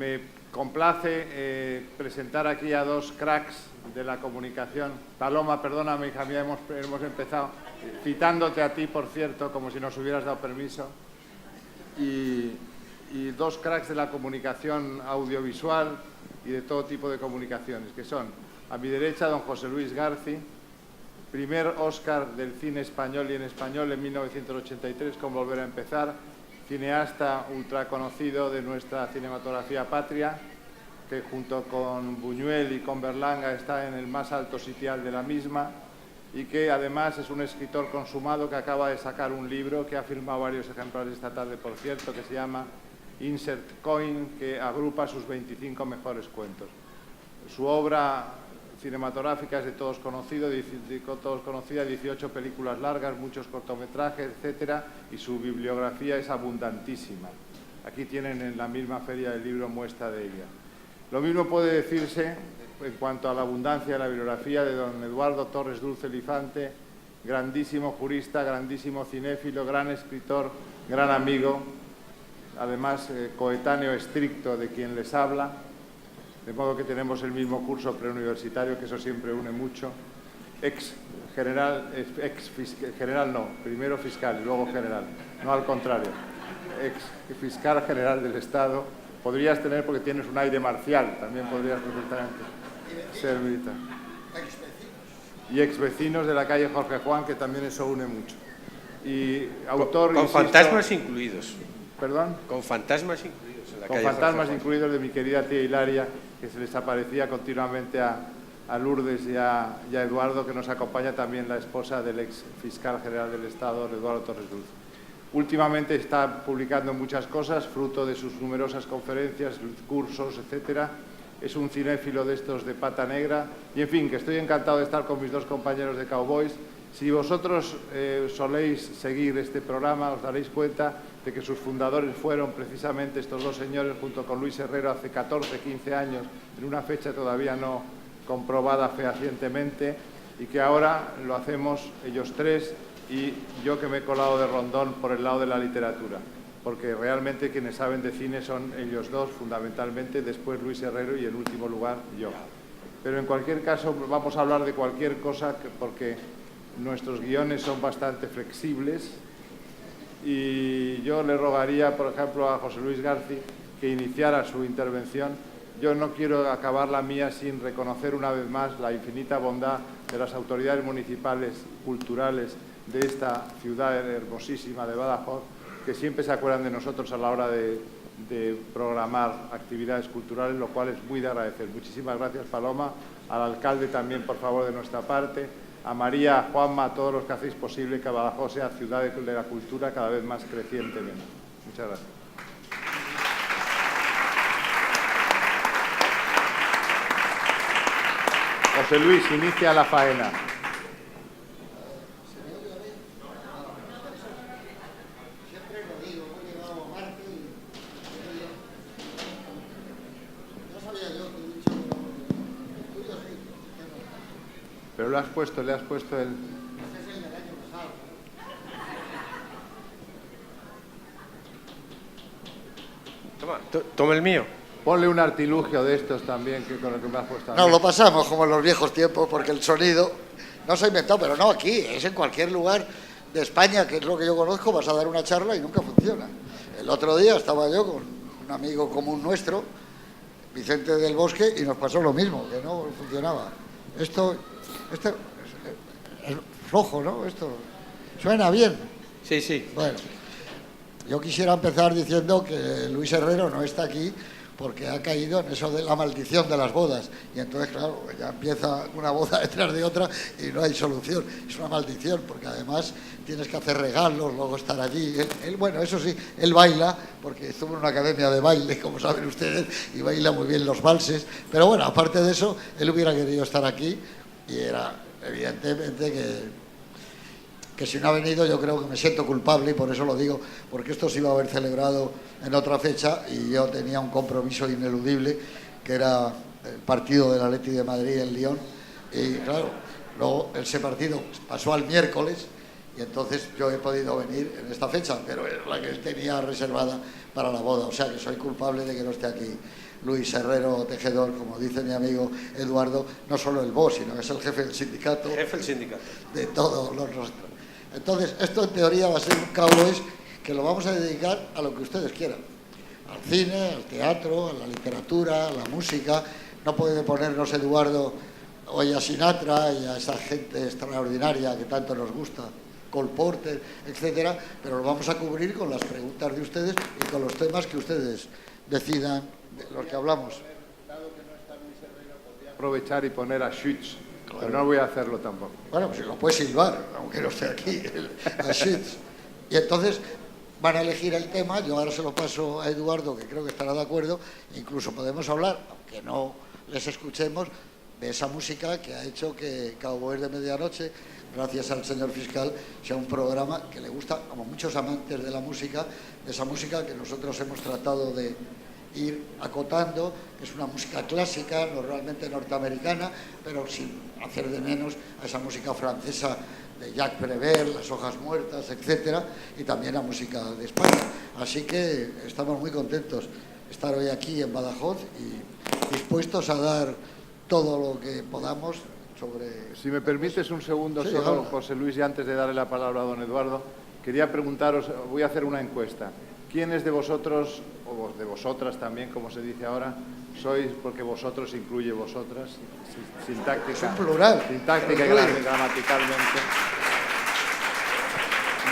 Me complace presentar aquí a dos cracks de la comunicación. Paloma, perdóname, hija mía, hemos empezado citándote a ti, por cierto, como si nos hubieras dado permiso. Y dos cracks de la comunicación audiovisual y de todo tipo de comunicaciones, que son, a mi derecha, don José Luis Garci, primer Oscar del cine español y en español en 1983 con Volver a empezar, cineasta ultraconocido de nuestra cinematografía patria, que junto con Buñuel y con Berlanga está en el más alto sitial de la misma y que además es un escritor consumado que acaba de sacar un libro que ha firmado varios ejemplares esta tarde, por cierto, que se llama Insert Coin, que agrupa sus 25 mejores cuentos. Su obra cinematográfica es de todos conocida, 18 películas largas, muchos cortometrajes, etcétera, y su bibliografía es abundantísima. Aquí tienen en la misma Feria del Libro muestra de ella. Lo mismo puede decirse en cuanto a la abundancia de la bibliografía de don Eduardo Torres Dulce Lifante, grandísimo jurista, grandísimo cinéfilo, gran escritor, gran amigo, además coetáneo estricto de quien les habla, de modo que tenemos el mismo curso preuniversitario, que eso siempre une mucho. Primero fiscal y luego general, no al contrario, ex fiscal general del Estado. Podrías tener, porque tienes un aire marcial, también podrías perfectamente ser militar. Y exvecinos de la calle Jorge Juan, que también eso une mucho. Y autor, con fantasmas incluidos. ¿Perdón? Con fantasmas incluidos en la calle Con fantasmas Jorge Juan. incluidos de mi querida tía Hilaria, que se les aparecía continuamente a Lourdes y a Eduardo, que nos acompaña también la esposa del ex fiscal general del Estado, Eduardo Torres Dulce. Últimamente está publicando muchas cosas, fruto de sus numerosas conferencias, cursos, etcétera. Es un cinéfilo de estos de pata negra. Y, en fin, que estoy encantado de estar con mis dos compañeros de Cowboys. Si vosotros soléis seguir este programa, os daréis cuenta de que sus fundadores fueron precisamente estos dos señores, junto con Luis Herrero, hace 14, 15 años, en una fecha todavía no comprobada fehacientemente, y que ahora lo hacemos ellos tres y yo, que me he colado de rondón por el lado de la literatura, porque realmente quienes saben de cine son ellos dos fundamentalmente, después Luis Herrero y en último lugar yo. Pero en cualquier caso vamos a hablar de cualquier cosa porque nuestros guiones son bastante flexibles y yo le rogaría, por ejemplo, a José Luis Garci que iniciara su intervención. Yo no quiero acabar la mía sin reconocer una vez más la infinita bondad de las autoridades municipales, culturales, de esta ciudad hermosísima de Badajoz, que siempre se acuerdan de nosotros a la hora de programar actividades culturales, lo cual es muy de agradecer. Muchísimas gracias, Paloma, al alcalde también, por favor, de nuestra parte, a María, a Juanma, a todos los que hacéis posible que Badajoz sea ciudad de la cultura cada vez más crecientemente. Muchas gracias. José Luis, inicia la faena. Pero le has puesto el... Ese es el del año pasado. Toma el mío. Ponle un artilugio de estos también, que con el que me has puesto. No, lo pasamos como en los viejos tiempos, porque el sonido no se ha inventado, pero no aquí, es en cualquier lugar de España, que es lo que yo conozco. Vas a dar una charla y nunca funciona. El otro día estaba yo con un amigo común nuestro, Vicente del Bosque, y nos pasó lo mismo, que no funcionaba. Esto es flojo, ¿no? Esto suena bien. Sí, sí. Bueno, yo quisiera empezar diciendo que Luis Herrero no está aquí porque ha caído en eso de la maldición de las bodas. Y entonces, claro, ya empieza una boda detrás de otra y no hay solución. Es una maldición, porque además tienes que hacer regalos, luego estar allí. Él, bueno, eso sí, él baila, porque estuvo en una academia de baile, como saben ustedes, y baila muy bien los valses. Pero bueno, aparte de eso, él hubiera querido estar aquí y era evidentemente que si no ha venido, yo creo que me siento culpable, y por eso lo digo, porque esto se iba a haber celebrado en otra fecha y yo tenía un compromiso ineludible, que era el partido del Atleti de Madrid en Lyon, y claro, luego ese partido pasó al miércoles y entonces yo he podido venir en esta fecha, pero era la que él tenía reservada para la boda. O sea que soy culpable de que no esté aquí Luis Herrero Tejedor, como dice mi amigo Eduardo, no solo el boss, sino que es el jefe del sindicato. Jefe del sindicato. De todos los nuestros. Entonces, esto en teoría va a ser un Cowboys que lo vamos a dedicar a lo que ustedes quieran. Al cine, al teatro, a la literatura, a la música. No puede ponernos Eduardo hoy a Sinatra y a esa gente extraordinaria que tanto nos gusta, Cole Porter, etcétera, pero lo vamos a cubrir con las preguntas de ustedes y con los temas que ustedes decidan, de los que hablamos. Dado que no está Luis Herrero, podría aprovechar y poner a Schütz, pero no voy a hacerlo tampoco. Bueno, pues lo puede silbar, aunque no esté aquí, a Schütz. Y entonces van a elegir el tema, yo ahora se lo paso a Eduardo, que creo que estará de acuerdo, incluso podemos hablar, aunque no les escuchemos, de esa música que ha hecho que Cowboys de Medianoche, gracias al señor fiscal, sea un programa que le gusta a muchos amantes de la música, de esa música que nosotros hemos tratado de ir acotando, que es una música clásica, normalmente norteamericana, pero sin hacer de menos a esa música francesa de Jacques Prévert, Las hojas muertas, etcétera, y también a música de España. Así que estamos muy contentos de estar hoy aquí en Badajoz y dispuestos a dar todo lo que podamos sobre... Si me permites un segundo Sí, solo, habla. José Luis, y antes de darle la palabra a don Eduardo, quería preguntaros, voy a hacer una encuesta. ¿Quiénes de vosotros, o de vosotras también, como se dice ahora, sois, porque vosotros incluye vosotras, sintáctica, Es un plural. sintáctica y Incluye. gramaticalmente?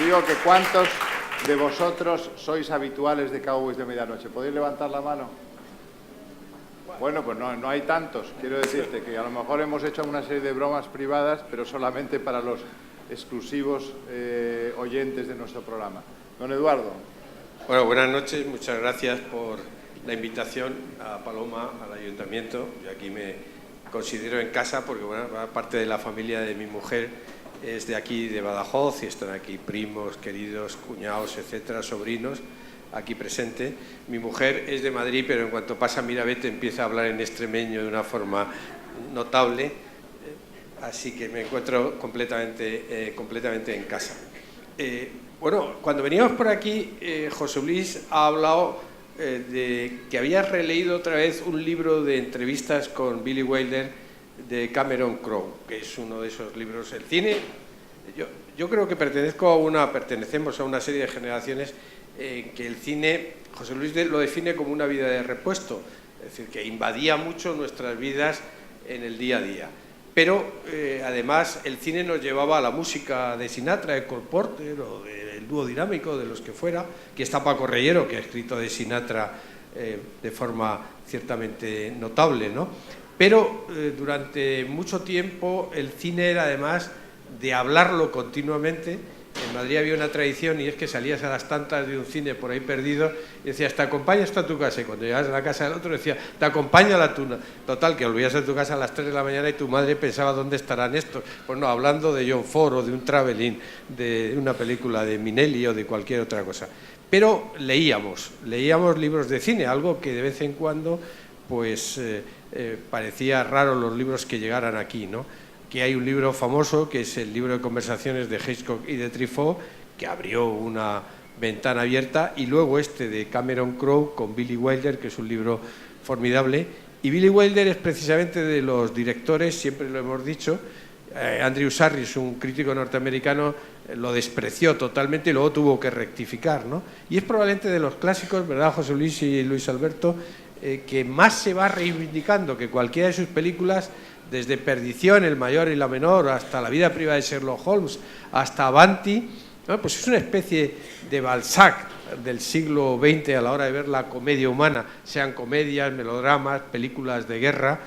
Digo que ¿cuántos de vosotros sois habituales de Cowboys de Medianoche? ¿Podéis levantar la mano? Bueno, pues no hay tantos. Quiero decirte que a lo mejor hemos hecho una serie de bromas privadas, pero solamente para los exclusivos oyentes de nuestro programa. Don Eduardo. Bueno, buenas noches. Muchas gracias por la invitación a Paloma, al Ayuntamiento. Yo aquí me considero en casa porque, bueno, parte de la familia de mi mujer es de aquí, de Badajoz, y están aquí primos, queridos, cuñados, etcétera, sobrinos, aquí presente. Mi mujer es de Madrid, pero en cuanto pasa Mirabete empieza a hablar en extremeño de una forma notable, así que me encuentro completamente en casa. Bueno, cuando veníamos por aquí, José Luis ha hablado de que habías releído otra vez un libro de entrevistas con Billy Wilder de Cameron Crowe, que es uno de esos libros. El cine, yo creo que pertenecemos a una serie de generaciones que el cine, José Luis lo define como una vida de repuesto, es decir, que invadía mucho nuestras vidas en el día a día. Pero además el cine nos llevaba a la música de Sinatra, de Cole Porter o del dúo dinámico, de los que fuera. Aquí está Paco Reyero, que ha escrito de Sinatra de forma ciertamente notable, ¿no? Pero durante mucho tiempo el cine era además de hablarlo continuamente. En Madrid había una tradición y es que salías a las tantas de un cine por ahí perdido y decías, te acompaño hasta tu casa, y cuando llegabas a la casa del otro decía, te acompaño a la tuna. Total, que volvías a tu casa a las 3 de la mañana y tu madre pensaba, ¿dónde estarán estos? Pues no, hablando de John Ford o de un travelling, de una película de Minelli o de cualquier otra cosa. Pero leíamos libros de cine, algo que de vez en cuando pues parecía raro los libros que llegaran aquí, ¿no? Que hay un libro famoso, que es el libro de conversaciones de Hitchcock y de Truffaut, que abrió una ventana abierta, y luego este de Cameron Crowe con Billy Wilder, que es un libro formidable. Y Billy Wilder es precisamente de los directores, siempre lo hemos dicho. Andrew Sarris, un crítico norteamericano, lo despreció totalmente y luego tuvo que rectificar, ¿no? Y es probablemente de los clásicos, ¿verdad, José Luis y Luis Alberto?, que más se va reivindicando, que cualquiera de sus películas, desde Perdición, El mayor y la menor, hasta La vida privada de Sherlock Holmes, hasta Avanti, ¿no? Pues es una especie de Balzac del siglo XX a la hora de ver la comedia humana, sean comedias, melodramas, películas de guerra,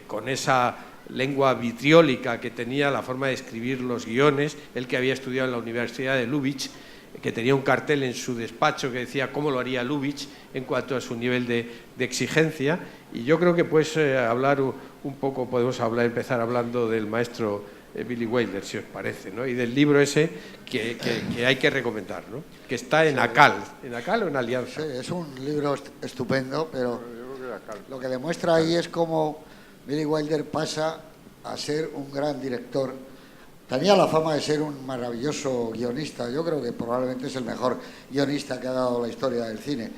con esa lengua vitriólica que tenía, la forma de escribir los guiones. Él, que había estudiado en la Universidad de Lubitsch, que tenía un cartel en su despacho que decía cómo lo haría Lubitsch en cuanto a su nivel de exigencia. Y yo creo que podemos empezar hablando del maestro Billy Wilder, si os parece, ¿no? Y del libro ese que hay que recomendar, ¿no? Que está en ACAL o en Alianza. Sí, es un libro estupendo, pero lo que demuestra ahí es cómo Billy Wilder pasa a ser un gran director tenía la fama de ser un maravilloso guionista. Yo creo que probablemente es el mejor guionista que ha dado la historia del cine.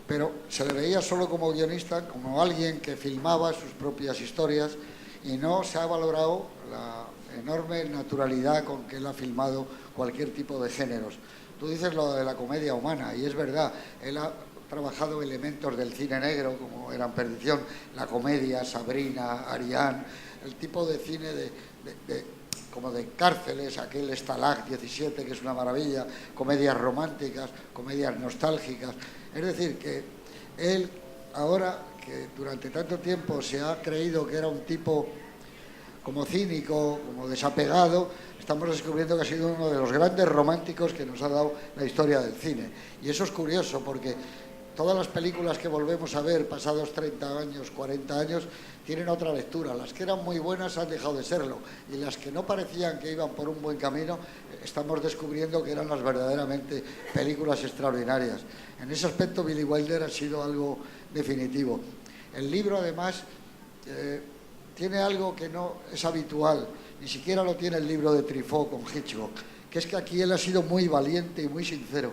Pero se le veía solo como guionista, como alguien que filmaba sus propias historias, y no se ha valorado la enorme naturalidad con que él ha filmado cualquier tipo de géneros. Tú dices lo de la comedia humana, y es verdad, él ha trabajado elementos del cine negro, como eran Perdición, la comedia, Sabrina, Ariane, el tipo de cine como de cárceles, aquel Stalag 17, que es una maravilla, comedias románticas, comedias nostálgicas. Es decir, que él, ahora que durante tanto tiempo se ha creído que era un tipo como cínico, como desapegado, estamos descubriendo que ha sido uno de los grandes románticos que nos ha dado la historia del cine. Y eso es curioso, porque todas las películas que volvemos a ver pasados 30 años, 40 años, tienen otra lectura. Las que eran muy buenas han dejado de serlo, y las que no parecían que iban por un buen camino, estamos descubriendo que eran las verdaderamente películas extraordinarias. En ese aspecto Billy Wilder ha sido algo definitivo. El libro, además, tiene algo que no es habitual, ni siquiera lo tiene el libro de Truffaut con Hitchcock, que es que aquí él ha sido muy valiente y muy sincero.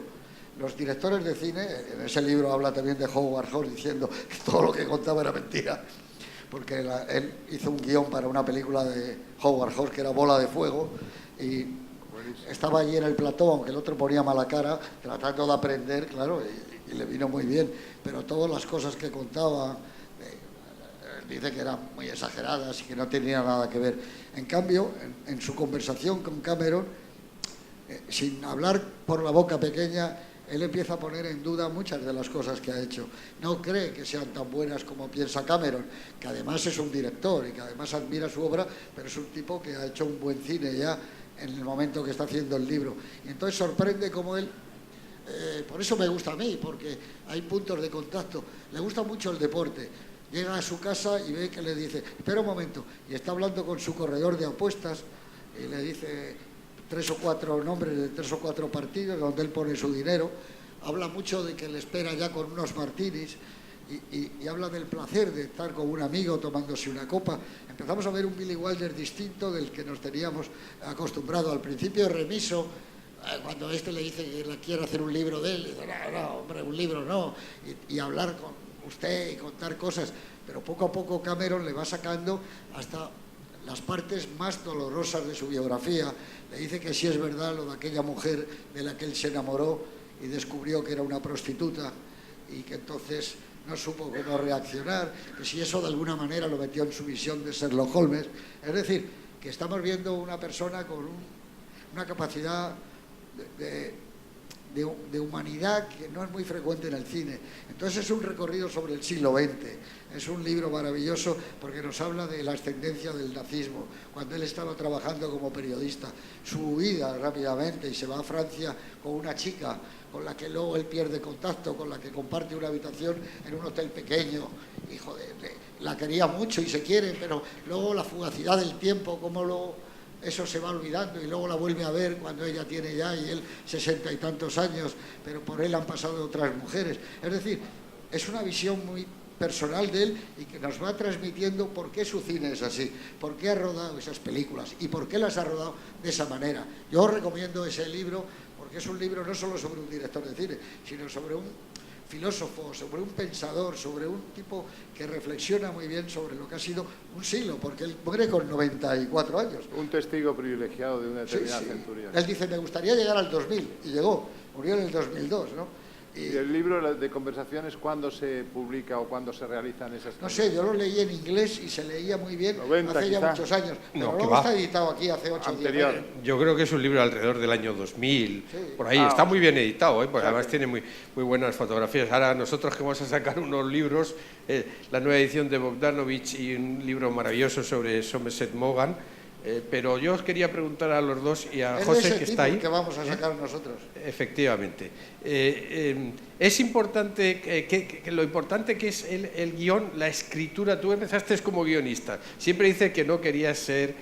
Los directores de cine, en ese libro habla también de Howard Hawks, diciendo que todo lo que contaba era mentira, porque él hizo un guión para una película de Howard Hawks que era Bola de Fuego, y estaba allí en el plató, aunque el otro ponía mala cara, tratando de aprender, claro, y le vino muy bien, pero todas las cosas que contaba dice que eran muy exageradas y que no tenían nada que ver. En cambio, en su conversación con Cameron, sin hablar por la boca pequeña, él empieza a poner en duda muchas de las cosas que ha hecho. No cree que sean tan buenas como piensa Cameron, que además es un director y que además admira su obra, pero es un tipo que ha hecho un buen cine ya en el momento que está haciendo el libro. Y entonces sorprende cómo él, por eso me gusta a mí, porque hay puntos de contacto. Le gusta mucho el deporte. Llega a su casa y ve que le dice, espera un momento, y está hablando con su corredor de apuestas, y le dice 3 o 4 nombres de 3 o 4 partidos donde él pone su dinero. Habla mucho de que le espera ya con unos martinis, y habla del placer de estar con un amigo tomándose una copa. Empezamos a ver un Billy Wilder distinto del que nos teníamos acostumbrado. Al principio remiso, cuando le dice que le quiere hacer un libro de él, dice, no, hombre, un libro no, y hablar con usted y contar cosas, pero poco a poco Cameron le va sacando hasta las partes más dolorosas de su biografía. Le dice que sí es verdad lo de aquella mujer de la que él se enamoró y descubrió que era una prostituta, y que entonces no supo cómo reaccionar, que si eso de alguna manera lo metió en su visión de Sherlock Holmes. Es decir, que estamos viendo una persona con una capacidad de humanidad que no es muy frecuente en el cine. Entonces es un recorrido sobre el siglo XX. Es un libro maravilloso porque nos habla de la ascendencia del nazismo, cuando él estaba trabajando como periodista, su huida rápidamente y se va a Francia con una chica con la que luego él pierde contacto, con la que comparte una habitación en un hotel pequeño, y joder, la quería mucho y se quiere, pero luego la fugacidad del tiempo, cómo eso se va olvidando, y luego la vuelve a ver cuando ella tiene ya, y él 60 y tantos años, pero por él han pasado otras mujeres. Es decir, es una visión muy personal de él y que nos va transmitiendo por qué su cine es así, por qué ha rodado esas películas y por qué las ha rodado de esa manera. Yo os recomiendo ese libro porque es un libro no solo sobre un director de cine, sino sobre un filósofo, sobre un pensador, sobre un tipo que reflexiona muy bien sobre lo que ha sido un siglo, porque él muere con 94 años. Un testigo privilegiado de una determinada centuria. Él dice, me gustaría llegar al 2000, y llegó, murió en el 2002, ¿no? ¿Y el libro de conversaciones cuándo se publica o cuándo se realizan esas cosas? No sé, yo lo leí en inglés y se leía muy bien 90, hace ya quizá. Muchos años, pero No, luego está editado aquí hace 8 o 10 años. Yo creo que es un libro alrededor del año 2000, Sí. por ahí. Está muy bien editado, porque además tiene muy buenas fotografías. Ahora nosotros que vamos a sacar unos libros, la nueva edición de Bogdanovich y un libro maravilloso sobre Somerset Maugham, pero yo os quería preguntar a los dos y a José, que está ahí. Que vamos a sacar nosotros. Efectivamente. Es importante, que lo importante que es el guión, la escritura. Tú empezaste como guionista. Siempre dice que no querías ser,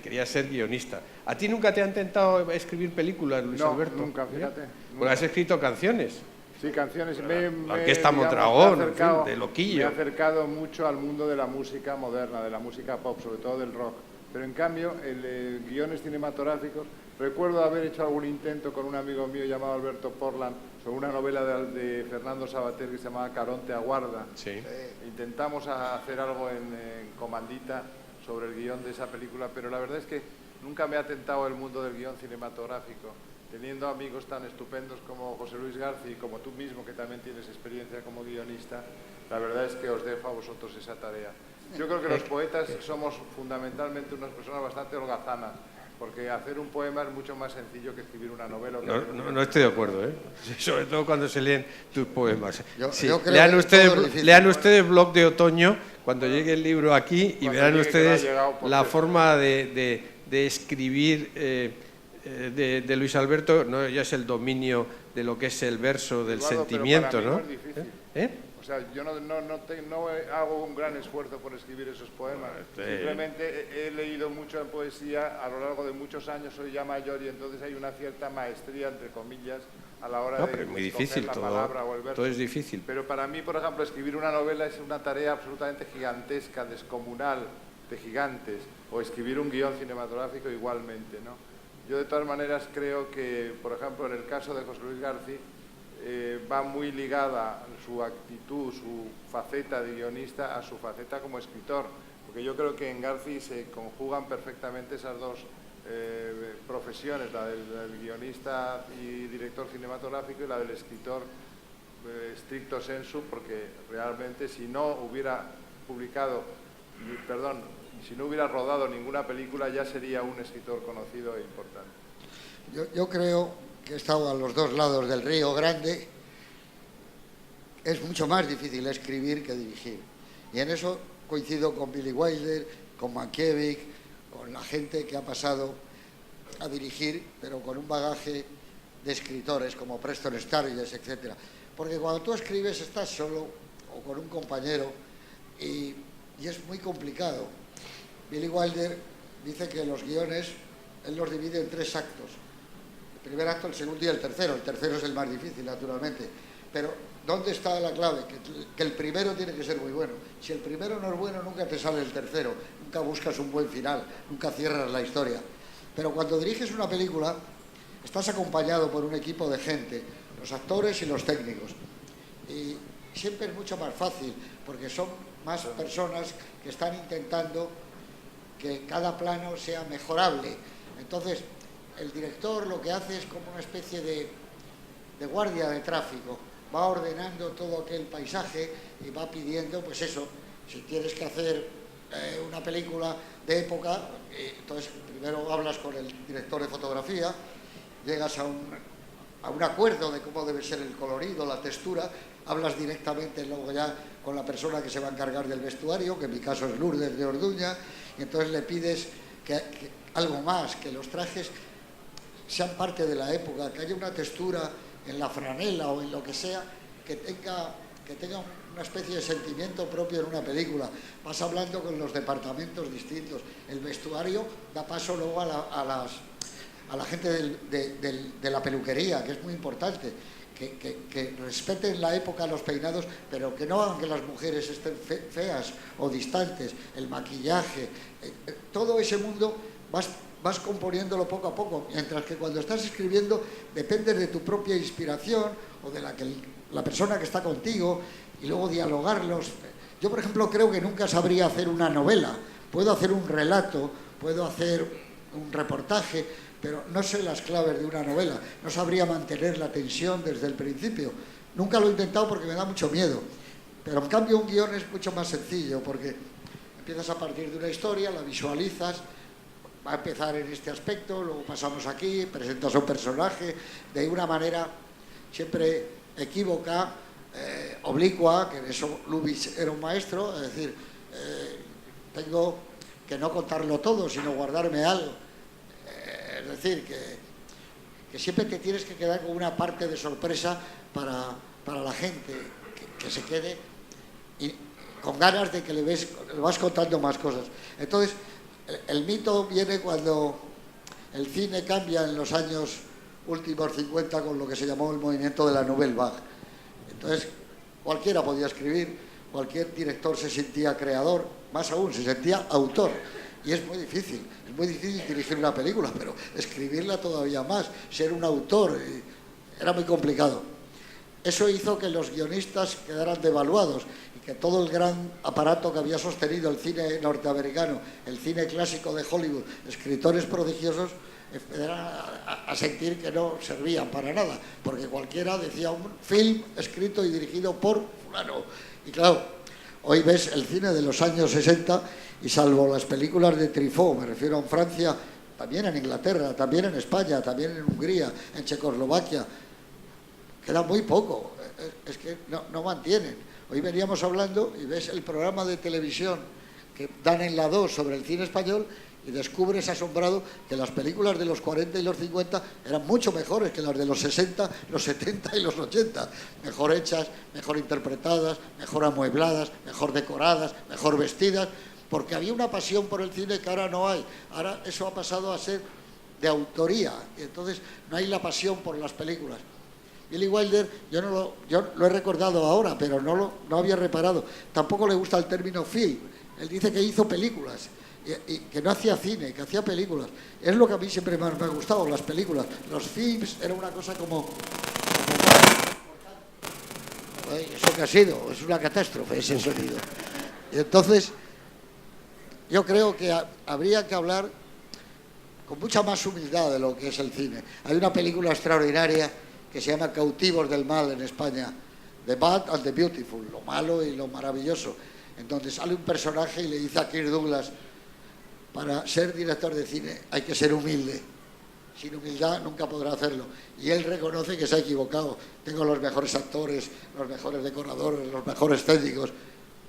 quería ser guionista. ¿A ti nunca te han intentado escribir películas, Luis Alberto? No, nunca, fíjate. Porque has escrito canciones. Sí, canciones. La Orquesta Mondragón, en fin, de Loquillo. Me he acercado mucho al mundo de la música moderna, de la música pop, sobre todo del rock. Pero en cambio, en guiones cinematográficos, recuerdo haber hecho algún intento con un amigo mío llamado Alberto Portland sobre una novela de Fernando Savater que se llamaba Caronte aguarda. Sí. Intentamos hacer algo en Comandita sobre el guión de esa película, pero la verdad es que nunca me ha tentado el mundo del guión cinematográfico. Teniendo amigos tan estupendos como José Luis García y como tú mismo, que también tienes experiencia como guionista, la verdad es que os dejo a vosotros esa tarea. Yo creo que los poetas somos fundamentalmente unas personas bastante holgazanas, porque hacer un poema es mucho más sencillo que escribir una novela. No estoy de acuerdo, ¿eh? Sobre todo cuando se leen tus poemas. Sí, yo creo lean ustedes Blog de Otoño cuando llegue el libro aquí y verán ustedes la forma de escribir de Luis Alberto. No, ya es el dominio de lo que es el verso, del Eduardo, sentimiento, ¿no? ¿no? Es difícil. ¿Eh? O sea, yo no hago un gran esfuerzo por escribir esos poemas. Simplemente he leído mucho en poesía a lo largo de muchos años, soy ya mayor y entonces hay una cierta maestría, entre comillas, a la hora de pero es muy escoger difícil, la palabra o el verso. todo es difícil. Pero para mí, por ejemplo, escribir una novela es una tarea absolutamente gigantesca, descomunal, de gigantes, o escribir un guión cinematográfico igualmente, ¿no? Yo de todas maneras creo que, por ejemplo, en el caso de José Luis García, va muy ligada su actitud, su faceta de guionista a su faceta como escritor, porque yo creo que en García se conjugan perfectamente esas dos profesiones, la del guionista y director cinematográfico y la del escritor stricto sensu, porque realmente si no hubiera si no hubiera rodado ninguna película ya sería un escritor conocido e importante. Yo creo que he estado a los dos lados del Río Grande. Es mucho más difícil escribir que dirigir. Y en eso coincido con Billy Wilder, con Mankiewicz, con la gente que ha pasado a dirigir, pero con un bagaje de escritores como Preston Sturges, etc. Porque cuando tú escribes estás solo o con un compañero y es muy complicado. Billy Wilder dice que los guiones él los divide en 3 actos. El primer acto, el segundo y el tercero. El tercero es el más difícil, naturalmente. Pero ¿dónde está la clave? Que el primero tiene que ser muy bueno. Si el primero no es bueno, nunca te sale el tercero. Nunca buscas un buen final, nunca cierras la historia. Pero cuando diriges una película, estás acompañado por un equipo de gente, los actores y los técnicos. Y siempre es mucho más fácil, porque son más personas que están intentando que cada plano sea mejorable. Entonces, el director lo que hace es como una especie de guardia de tráfico. Va ordenando todo aquel paisaje y va pidiendo, pues eso, si tienes que hacer una película de época, entonces primero hablas con el director de fotografía, llegas a un acuerdo de cómo debe ser el colorido, la textura, hablas directamente luego ya con la persona que se va a encargar del vestuario, que en mi caso es Lourdes de Orduña, y entonces le pides que algo más, que los trajes sean parte de la época, que haya una textura en la franela o en lo que sea, que tenga una especie de sentimiento propio en una película. Vas hablando con los departamentos distintos. El vestuario da paso luego a la gente de la peluquería, que es muy importante, que respeten la época, los peinados, pero que no hagan que las mujeres estén feas o distantes, el maquillaje, todo ese mundo vas componiéndolo poco a poco, mientras que cuando estás escribiendo dependes de tu propia inspiración o de la persona que está contigo y luego dialogarlos. Yo, por ejemplo, creo que nunca sabría hacer una novela. Puedo hacer un relato, puedo hacer un reportaje, pero no sé las claves de una novela. No sabría mantener la tensión desde el principio. Nunca lo he intentado porque me da mucho miedo. Pero en cambio un guión es mucho más sencillo porque empiezas a partir de una historia, la visualizas, va a empezar en este aspecto, luego pasamos aquí, presentas a un personaje de una manera siempre equívoca, oblicua, que en eso Lubitsch era un maestro, es decir, tengo que no contarlo todo, sino guardarme algo. Es decir, que siempre te tienes que quedar con una parte de sorpresa para la gente, que se quede y con ganas de que le vas contando más cosas. Entonces, el mito viene cuando el cine cambia en los años últimos 50 con lo que se llamó el movimiento de la Nouvelle Vague. Entonces, cualquiera podía escribir, cualquier director se sentía creador, más aún, se sentía autor. Y es muy difícil dirigir una película, pero escribirla todavía más, ser un autor, era muy complicado. Eso hizo que los guionistas quedaran devaluados y que todo el gran aparato que había sostenido el cine norteamericano, el cine clásico de Hollywood, escritores prodigiosos, empezaran a sentir que no servían para nada, porque cualquiera decía un film escrito y dirigido por fulano. Y claro, hoy ves el cine de los años 60 y salvo las películas de Truffaut, me refiero en Francia, también en Inglaterra, también en España, también en Hungría, en Checoslovaquia, queda muy poco, es que no mantienen. Hoy veníamos hablando y ves el programa de televisión que dan en la 2 sobre el cine español y descubres asombrado que las películas de los 40 y los 50 eran mucho mejores que las de los 60, los 70 y los 80. Mejor hechas, mejor interpretadas, mejor amuebladas, mejor decoradas, mejor vestidas, porque había una pasión por el cine que ahora no hay. Ahora eso ha pasado a ser de autoría y entonces no hay la pasión por las películas. Billy Wilder, yo lo he recordado ahora, pero no había reparado. Tampoco le gusta el término film. Él dice que hizo películas y que no hacía cine, que hacía películas. Es lo que a mí siempre más me ha gustado, las películas. Los films era una cosa como... ¿Eso qué ha sido? Es una catástrofe ese sonido. Y entonces, yo creo que habría que hablar con mucha más humildad de lo que es el cine. Hay una película extraordinaria que se llama Cautivos del Mal en España, The Bad and the Beautiful, lo malo y lo maravilloso, en donde sale un personaje y le dice a Kirk Douglas, para ser director de cine hay que ser humilde, sin humildad nunca podrá hacerlo, y él reconoce que se ha equivocado. Tengo los mejores actores, los mejores decoradores, los mejores técnicos,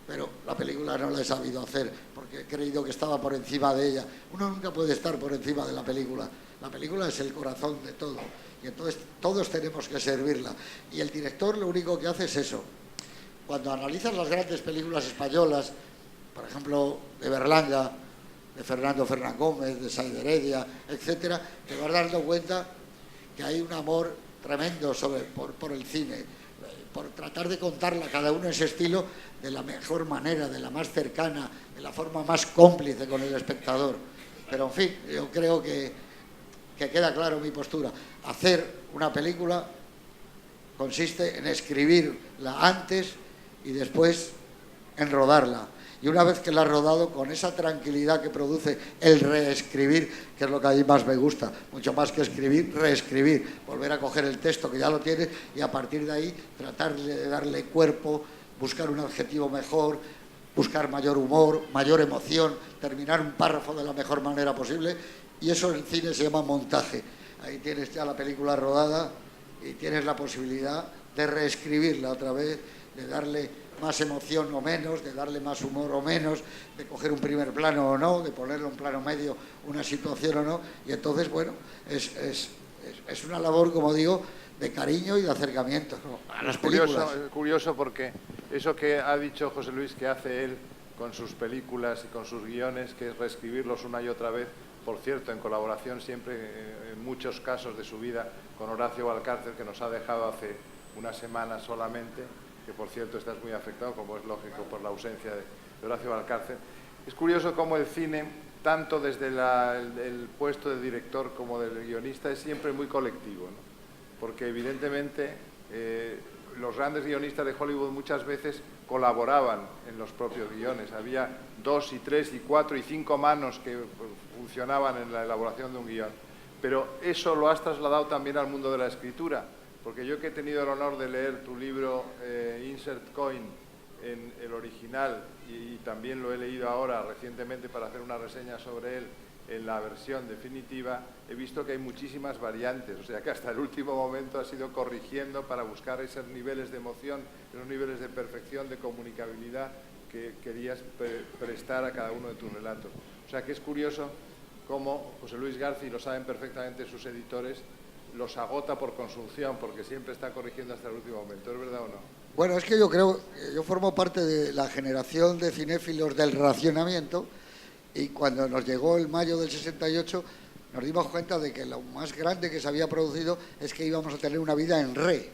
pero la película no la he sabido hacer porque he creído que estaba por encima de ella. Uno nunca puede estar por encima de la película es el corazón de todo. Y entonces todos tenemos que servirla. Y el director lo único que hace es eso. Cuando analizas las grandes películas españolas, por ejemplo, de Berlanga, de Fernando Fernán Gómez, de Said Heredia, etcétera, te vas dando cuenta que hay un amor tremendo por el cine, por tratar de contarla cada uno en ese estilo de la mejor manera, de la más cercana, de la forma más cómplice con el espectador. Pero, en fin, yo creo que queda claro mi postura. Hacer una película consiste en escribirla antes y después en rodarla. Y una vez que la has rodado, con esa tranquilidad que produce el reescribir, que es lo que a mí más me gusta, mucho más que escribir, reescribir, volver a coger el texto que ya lo tienes y a partir de ahí tratar de darle cuerpo, buscar un adjetivo mejor, buscar mayor humor, mayor emoción, terminar un párrafo de la mejor manera posible. Y eso en cine se llama montaje. Ahí tienes ya la película rodada y tienes la posibilidad de reescribirla otra vez, de darle más emoción o menos, de darle más humor o menos, de coger un primer plano o no, de ponerle un plano medio, una situación o no. Y entonces, bueno, es una labor, como digo, de cariño y de acercamiento, ¿no?, a las películas. Curioso porque eso que ha dicho José Luis que hace él con sus películas y con sus guiones, que es reescribirlos una y otra vez, por cierto, en colaboración siempre, en muchos casos de su vida, con Horacio Valcárcel, que nos ha dejado hace una semana solamente, que por cierto estás muy afectado, como es lógico, por la ausencia de Horacio Valcárcel. Es curioso cómo el cine, tanto desde el puesto de director como del guionista, es siempre muy colectivo, ¿no? Porque evidentemente los grandes guionistas de Hollywood muchas veces colaboraban en los propios guiones. Había 2 y 3 y 4 y 5 manos que funcionaban en la elaboración de un guión. Pero eso lo has trasladado también al mundo de la escritura, porque yo que he tenido el honor de leer tu libro Insert Coin en el original y también lo he leído ahora recientemente para hacer una reseña sobre él en la versión definitiva, he visto que hay muchísimas variantes, o sea que hasta el último momento has ido corrigiendo para buscar esos niveles de emoción, esos niveles de perfección, de comunicabilidad que querías prestar a cada uno de tus relatos. O sea que es curioso cómo José Luis García, y lo saben perfectamente sus editores, los agota por consunción, porque siempre está corrigiendo hasta el último momento. ¿Es verdad o no? Bueno, es que yo creo, yo formo parte de la generación de cinéfilos del racionamiento, y cuando nos llegó el mayo del 68 nos dimos cuenta de que lo más grande que se había producido es que íbamos a tener una vida en re.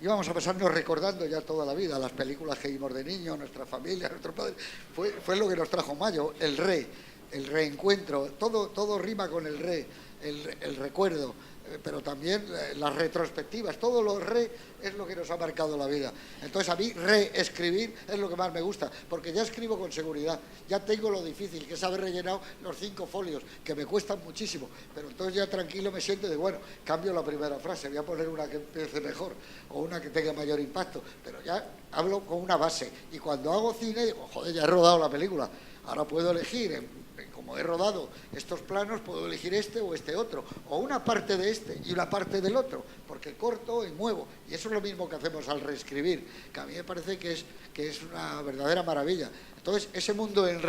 Íbamos a pasarnos recordando ya toda la vida las películas que vimos de niños, nuestra familia, nuestros padres. Fue lo que nos trajo mayo, el re. el reencuentro, todo rima con el el recuerdo, pero también las retrospectivas, todo lo es lo que nos ha marcado la vida. Entonces a mí reescribir es lo que más me gusta, porque ya escribo con seguridad, ya tengo lo difícil, que es haber rellenado los 5 folios, que me cuestan muchísimo, pero entonces ya tranquilo me siento de, bueno, cambio la primera frase, voy a poner una que empiece mejor, o una que tenga mayor impacto, pero ya hablo con una base, y cuando hago cine, digo, joder, ya he rodado la película, ahora puedo elegir, como he rodado estos planos, puedo elegir este o este otro, o una parte de este y una parte del otro, porque corto y muevo, y eso es lo mismo que hacemos al reescribir, que a mí me parece que es una verdadera maravilla. Entonces, ese mundo en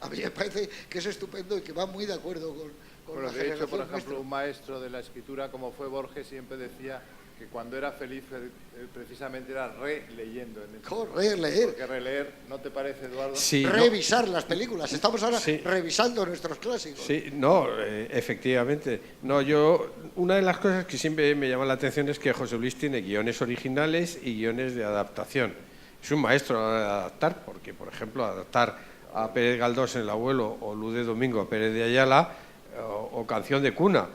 a mí me parece que es estupendo y que va muy de acuerdo con la de hecho, generación por ejemplo, nuestra. un maestro de la escritura como fue Borges siempre decía que cuando era feliz precisamente era releyendo. Releer. Porque releer, ¿no te parece, Eduardo? Sí, Revisar las películas. Estamos ahora Sí. revisando nuestros clásicos. Sí, no, efectivamente. No, una de las cosas que siempre me llama la atención es que José Luis tiene guiones originales y guiones de adaptación. Es un maestro a la hora de adaptar, porque, por ejemplo, adaptar a Pérez Galdós en El abuelo o Luz de Domingo a Pérez de Ayala o Canción de cuna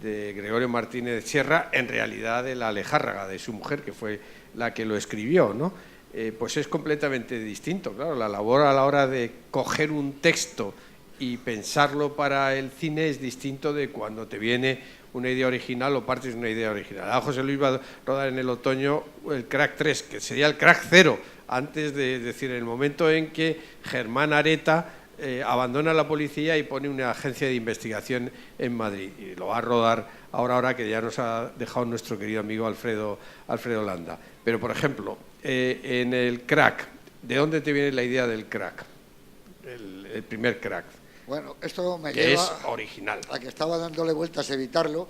de Gregorio Martínez Sierra, en realidad de la Alejárraga, de su mujer, que fue la que lo escribió, ¿no? Pues es completamente distinto. Claro, la labor a la hora de coger un texto y pensarlo para el cine es distinto de cuando te viene una idea original o partes de una idea original. A José Luis va a rodar en el otoño el Crack 3, que sería el Crack 0, antes de decir, el momento en que Germán Areta abandona la policía y pone una agencia de investigación en Madrid, y lo va a rodar ahora que ya nos ha dejado nuestro querido amigo Alfredo Landa. Pero, por ejemplo, en el Crack, ¿de dónde te viene la idea del Crack? El primer Crack. Bueno, esto me que lleva es original. a que estaba dándole vueltas a evitarlo,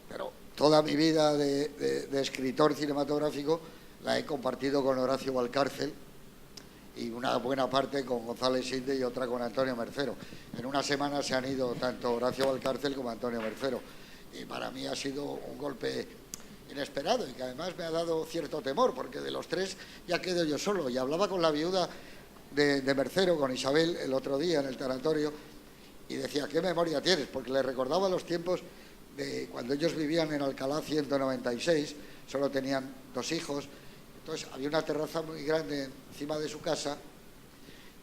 pero toda mi vida de escritor cinematográfico la he compartido con Horacio Valcárcel, y una buena parte con González Inde y otra con Antonio Mercero. En una semana se han ido tanto Horacio Valcárcel como Antonio Mercero, y para mí ha sido un golpe inesperado y que además me ha dado cierto temor, porque de los 3 ya quedo yo solo. Y hablaba con la viuda de Mercero, con Isabel, el otro día en el tanatorio, y decía, ¿qué memoria tienes? Porque le recordaba los tiempos de cuando ellos vivían en Alcalá 196, solo tenían 2 hijos. Entonces había una terraza muy grande encima de su casa,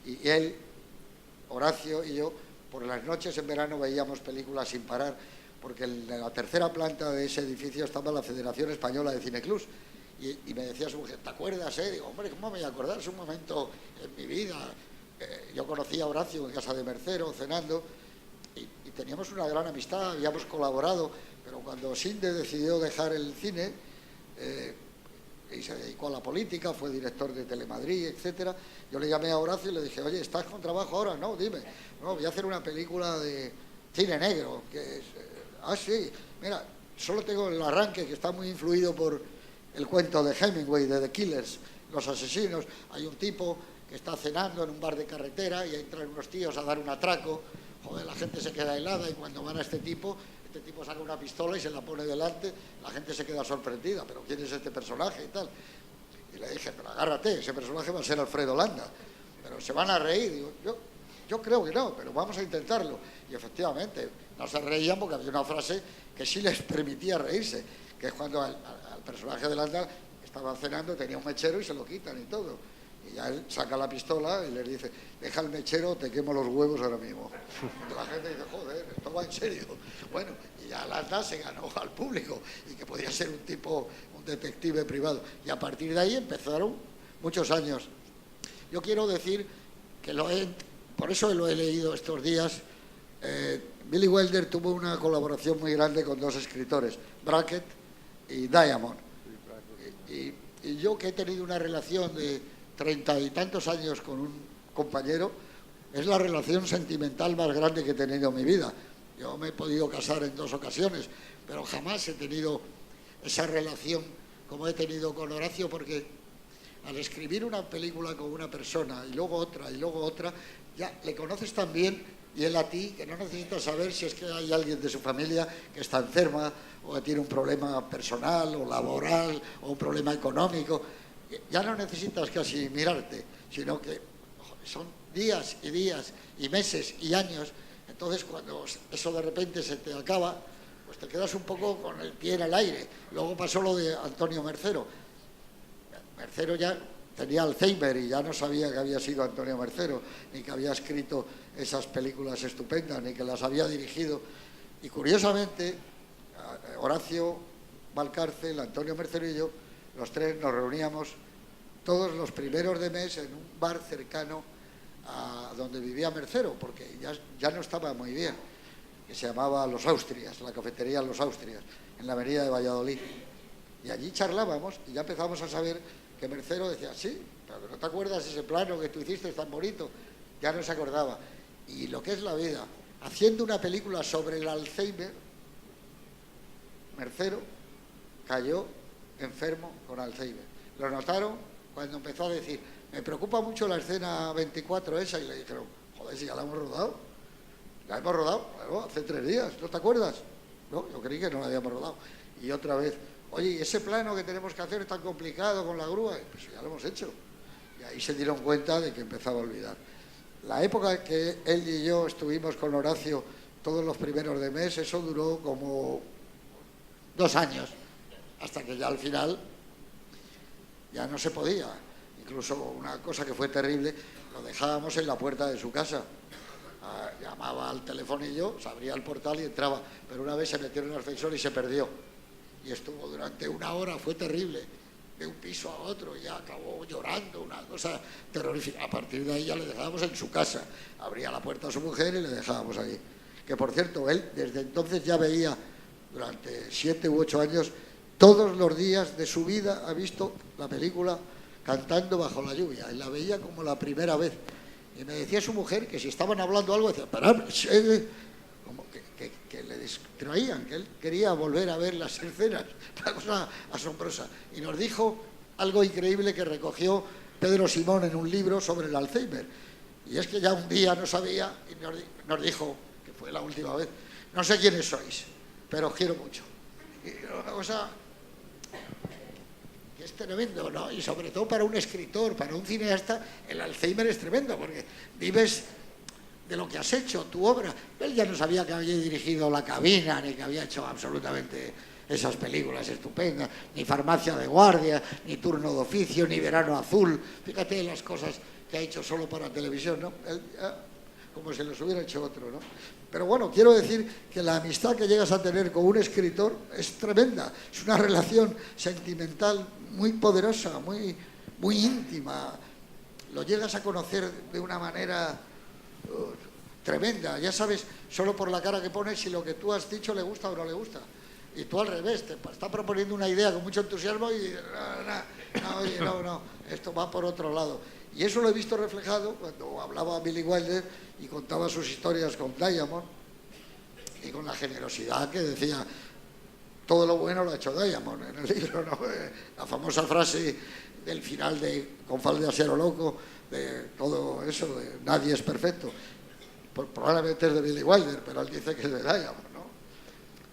y él, Horacio y yo, por las noches en verano veíamos películas sin parar, porque en la tercera planta de ese edificio estaba la Federación Española de Cineclubs, y me decía su mujer, ¿te acuerdas? Digo, hombre, ¿cómo me voy a acordar? Es un momento en mi vida. Yo conocí a Horacio en casa de Mercero, cenando, y teníamos una gran amistad, habíamos colaborado, pero cuando Sinde decidió dejar el cine, y se dedicó a la política, fue director de Telemadrid, etcétera. Yo le llamé a Horacio y le dije, oye, ¿estás con trabajo ahora? No, dime. No, voy a hacer una película de cine negro, que es... sí, mira, solo tengo el arranque, que está muy influido por el cuento de Hemingway, de The Killers, Los asesinos. Hay un tipo que está cenando en un bar de carretera y entran unos tíos a dar un atraco. Joder, la gente se queda helada, y cuando van a este tipo saca una pistola y se la pone delante, la gente se queda sorprendida, pero ¿quién es este personaje y tal? Y le dije, pero agárrate, ese personaje va a ser Alfredo Landa, pero se van a reír. Digo, yo creo que no, pero vamos a intentarlo. Y efectivamente, no se reían porque había una frase que sí les permitía reírse, que es cuando al personaje de Landa estaba cenando, tenía un mechero y se lo quitan y todo. Y ya él saca la pistola y les dice, deja el mechero, te quemo los huevos ahora mismo. Y la gente dice, joder, esto va en serio. Bueno, y ya Landa se ganó al público, y que podía ser un tipo, un detective privado. Y a partir de ahí empezaron muchos años. Yo quiero decir que por eso lo he leído estos días. Billy Wilder tuvo una colaboración muy grande con 2 escritores, Brackett y Diamond. Y yo, que he tenido una relación de 30 y tantos años con un compañero, es la relación sentimental más grande que he tenido en mi vida. Yo me he podido casar en 2 ocasiones, pero jamás he tenido esa relación como he tenido con Horacio, porque al escribir una película con una persona y luego otra, ya le conoces tan bien, y él a ti, que no necesitas saber si es que hay alguien de su familia que está enferma, o que tiene un problema personal o laboral o un problema económico. Ya no necesitas casi mirarte, sino que son días y días y meses y años. Entonces, cuando eso de repente se te acaba, pues te quedas un poco con el pie en el aire. Luego pasó lo de Antonio Mercero. Mercero ya tenía Alzheimer y ya no sabía que había sido Antonio Mercero, ni que había escrito esas películas estupendas, ni que las había dirigido. Y curiosamente, Horacio Valcárcel, Antonio Mercero y yo, los tres nos reuníamos todos los primeros de mes en un bar cercano a donde vivía Mercero, porque ya no estaba muy bien, que se llamaba Los Austrias, la cafetería Los Austrias, en la avenida de Valladolid. Y allí charlábamos y ya empezamos a saber que Mercero decía, sí, pero ¿no te acuerdas ese plano que tú hiciste tan bonito? Ya no se acordaba. Y lo que es la vida, haciendo una película sobre el Alzheimer, Mercero cayó enfermo con Alzheimer. Lo notaron cuando empezó a decir, me preocupa mucho la escena 24 esa, y le dijeron, joder, si ya la hemos rodado. La hemos rodado, bueno, hace 3 días, ¿no te acuerdas? No, yo creí que no la habíamos rodado. Y otra vez, oye, ¿y ese plano que tenemos que hacer es tan complicado con la grúa? Pues ya lo hemos hecho. Y ahí se dieron cuenta de que empezaba a olvidar. La época que él y yo estuvimos con Horacio todos los primeros de mes, eso duró como 2 años, hasta que ya al final ya no se podía. Incluso una cosa que fue terrible, lo dejábamos en la puerta de su casa. Llamaba al telefonillo, se abría el portal y entraba, pero una vez se metió en el ascensor y se perdió. Y estuvo durante 1 hora, fue terrible, de un piso a otro, y acabó llorando, una cosa terrorífica. A partir de ahí ya le dejábamos en su casa, abría la puerta a su mujer y le dejábamos allí. Que por cierto, él desde entonces ya veía, durante 7 u 8 años, todos los días de su vida ha visto la película Cantando bajo la lluvia, y la veía como la primera vez. Y me decía su mujer que si estaban hablando algo, decía, pero como que le distraían, que él quería volver a ver las escenas, una cosa asombrosa. Y nos dijo algo increíble que recogió Pedro Simón en un libro sobre el Alzheimer. Y es que ya un día no sabía y nos dijo, que fue la última vez, no sé quiénes sois, pero os quiero mucho. Y una cosa que es tremendo, ¿no? Y sobre todo para un escritor, para un cineasta, el Alzheimer es tremendo, porque vives de lo que has hecho, tu obra. Él ya no sabía que había dirigido La Cabina, ni que había hecho absolutamente esas películas estupendas, ni Farmacia de Guardia, ni Turno de Oficio, ni Verano Azul. Fíjate las cosas que ha hecho solo para televisión, ¿no? Él, como si los hubiera hecho otro, ¿no? Pero bueno, quiero decir que la amistad que llegas a tener con un escritor es tremenda. Es una relación sentimental muy poderosa, muy, muy íntima. Lo llegas a conocer de una manera tremenda. Ya sabes, solo por la cara que pones, si lo que tú has dicho le gusta o no le gusta. Y tú al revés, te está proponiendo una idea con mucho entusiasmo y no, esto va por otro lado. Y eso lo he visto reflejado cuando hablaba Billy Wilder y contaba sus historias con Diamond, y con la generosidad que decía, todo lo bueno lo ha hecho Diamond en el libro, ¿no? La famosa frase del final de Con fal de Asiero Loco, de todo eso, de nadie es perfecto. Probablemente es de Billy Wilder, pero él dice que es de Diamond, ¿no?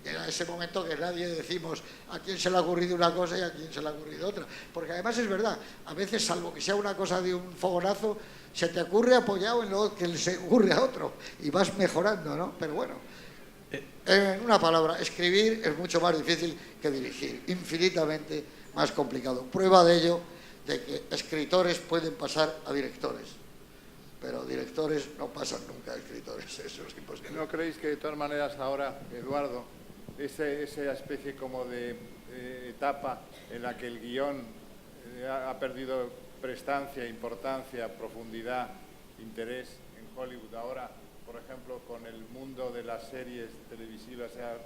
Y era ese momento que nadie decimos a quién se le ha ocurrido una cosa y a quién se le ha ocurrido otra. Porque además es verdad, a veces, salvo que sea una cosa de un fogonazo, se te ocurre apoyado en lo que le se ocurre a otro y vas mejorando, ¿no? Pero bueno, en una palabra, escribir es mucho más difícil que dirigir, infinitamente más complicado. Prueba de ello, de que escritores pueden pasar a directores, pero directores no pasan nunca a escritores, eso es imposible. ¿No creéis que de todas maneras ahora, Eduardo, esa especie como de etapa en la que el guión ha perdido prestancia, importancia, profundidad, interés en Hollywood ahora, por ejemplo, con el mundo de las series televisivas, se ha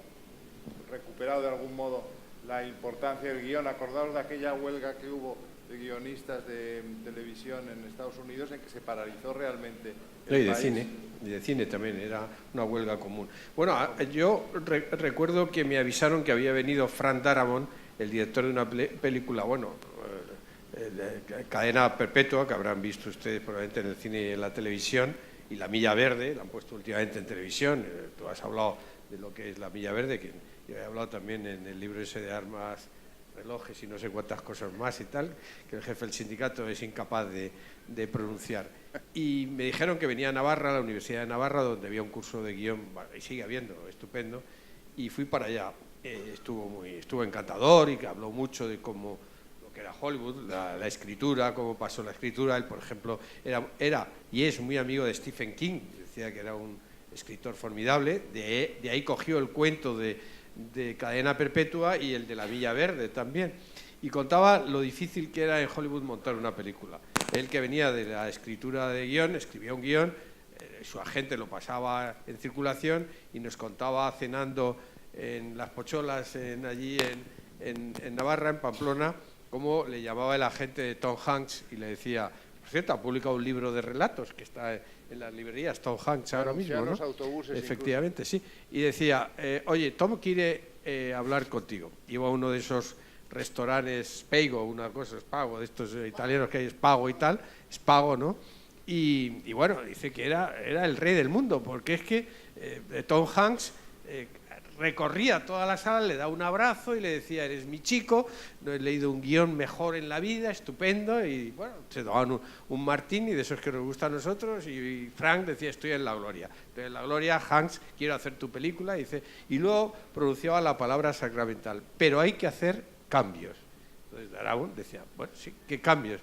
recuperado de algún modo la importancia del guión? Acordaos de aquella huelga que hubo de guionistas de televisión en Estados Unidos, en que se paralizó realmente el país. Y de cine también, era una huelga común. Bueno, yo recuerdo que me avisaron que había venido Frank Darabont, el director de una película, bueno, Cadena Perpetua, que habrán visto ustedes probablemente en el cine y en la televisión, y La Milla Verde, la han puesto últimamente en televisión. Tú has hablado de lo que es La Milla Verde, que yo he hablado también en el libro ese de Armas relojes y no sé cuántas cosas más y tal, que el jefe del sindicato es incapaz de pronunciar. Y me dijeron que venía a Navarra, a la Universidad de Navarra, donde había un curso de guión, y sigue habiendo, estupendo, y fui para allá. Estuvo encantador y que habló mucho de cómo lo que era Hollywood, la escritura, cómo pasó la escritura. Él, por ejemplo, era y es muy amigo de Stephen King, decía que era un escritor formidable, de ahí cogió el cuento de Cadena Perpetua y el de La Villa Verde también, y contaba lo difícil que era en Hollywood montar una película. Él, que venía de la escritura de guión, escribía un guión, su agente lo pasaba en circulación y nos contaba cenando en Las Pocholas, allí en Navarra, en Pamplona, cómo le llamaba el agente de Tom Hanks y le decía, por cierto, ha publicado un libro de relatos que está en las librerías, Tom Hanks ahora mismo, ¿no? Los autobuses, efectivamente, incluso. Sí. Y decía, oye, Tom quiere hablar contigo. Iba a uno de esos restaurantes Spago, una cosa, Spago, de estos italianos que hay, Spago y tal, Spago, ¿no? Y bueno, dice que era el rey del mundo, porque es que Tom Hanks recorría toda la sala, le daba un abrazo y le decía, eres mi chico, no he leído un guión mejor en la vida, estupendo, y bueno, se daban un martini de esos que nos gusta a nosotros, y Frank decía, estoy en la gloria. Estoy en la gloria, Hanks, quiero hacer tu película, y luego pronunciaba la palabra sacramental, pero hay que hacer cambios. Entonces Darabont decía, bueno, sí, ¿qué cambios?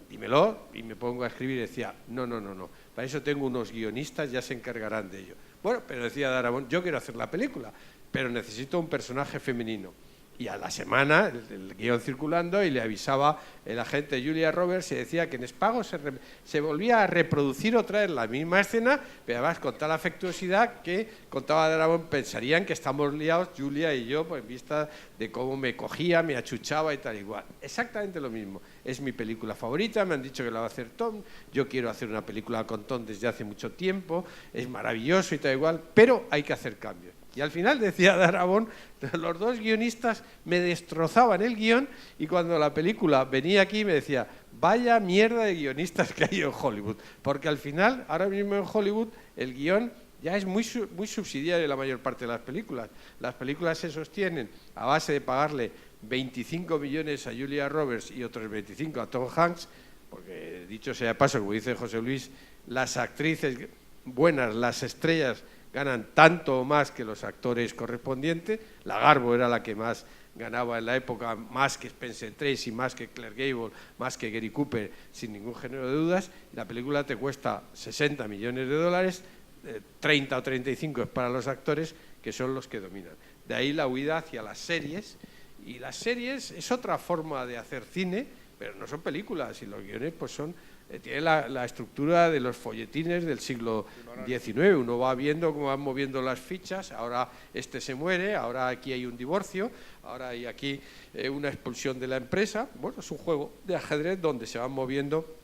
Dímelo, y me pongo a escribir y decía, no, para eso tengo unos guionistas, ya se encargarán de ello. Bueno, pero decía Darabont, yo quiero hacer la película, pero necesito un personaje femenino. Y a la semana, el guión circulando, y le avisaba el agente Julia Roberts y decía que en Spago se volvía a reproducir otra vez la misma escena, pero además con tal afectuosidad que, contaba Darabont, pensarían que estamos liados, Julia y yo, pues en vista de cómo me cogía, me achuchaba y tal igual. Exactamente lo mismo. Es mi película favorita, me han dicho que la va a hacer Tom, yo quiero hacer una película con Tom desde hace mucho tiempo, es maravilloso y tal igual, pero hay que hacer cambios. Y al final, decía Darabont, los dos guionistas me destrozaban el guión, y cuando la película venía aquí me decía, vaya mierda de guionistas que hay en Hollywood, porque al final, ahora mismo en Hollywood, el guión ya es muy subsidiario en la mayor parte de las películas. Las películas se sostienen a base de pagarle 25 millones a Julia Roberts y otros 25 a Tom Hanks, porque, dicho sea de paso, como dice José Luis, las actrices buenas, las estrellas, ganan tanto o más que los actores correspondientes. La Garbo era la que más ganaba en la época, más que Spencer Tracy, más que Clark Gable, más que Gary Cooper, sin ningún género de dudas. La película te cuesta 60 millones de dólares, 30 o 35 es para los actores, que son los que dominan. De ahí la huida hacia las series, y las series es otra forma de hacer cine, pero no son películas, y los guiones pues tiene la estructura de los folletines del siglo XIX. Uno va viendo cómo van moviendo las fichas, ahora este se muere, ahora aquí hay un divorcio, ahora hay aquí una expulsión de la empresa. Bueno, es un juego de ajedrez donde se van moviendo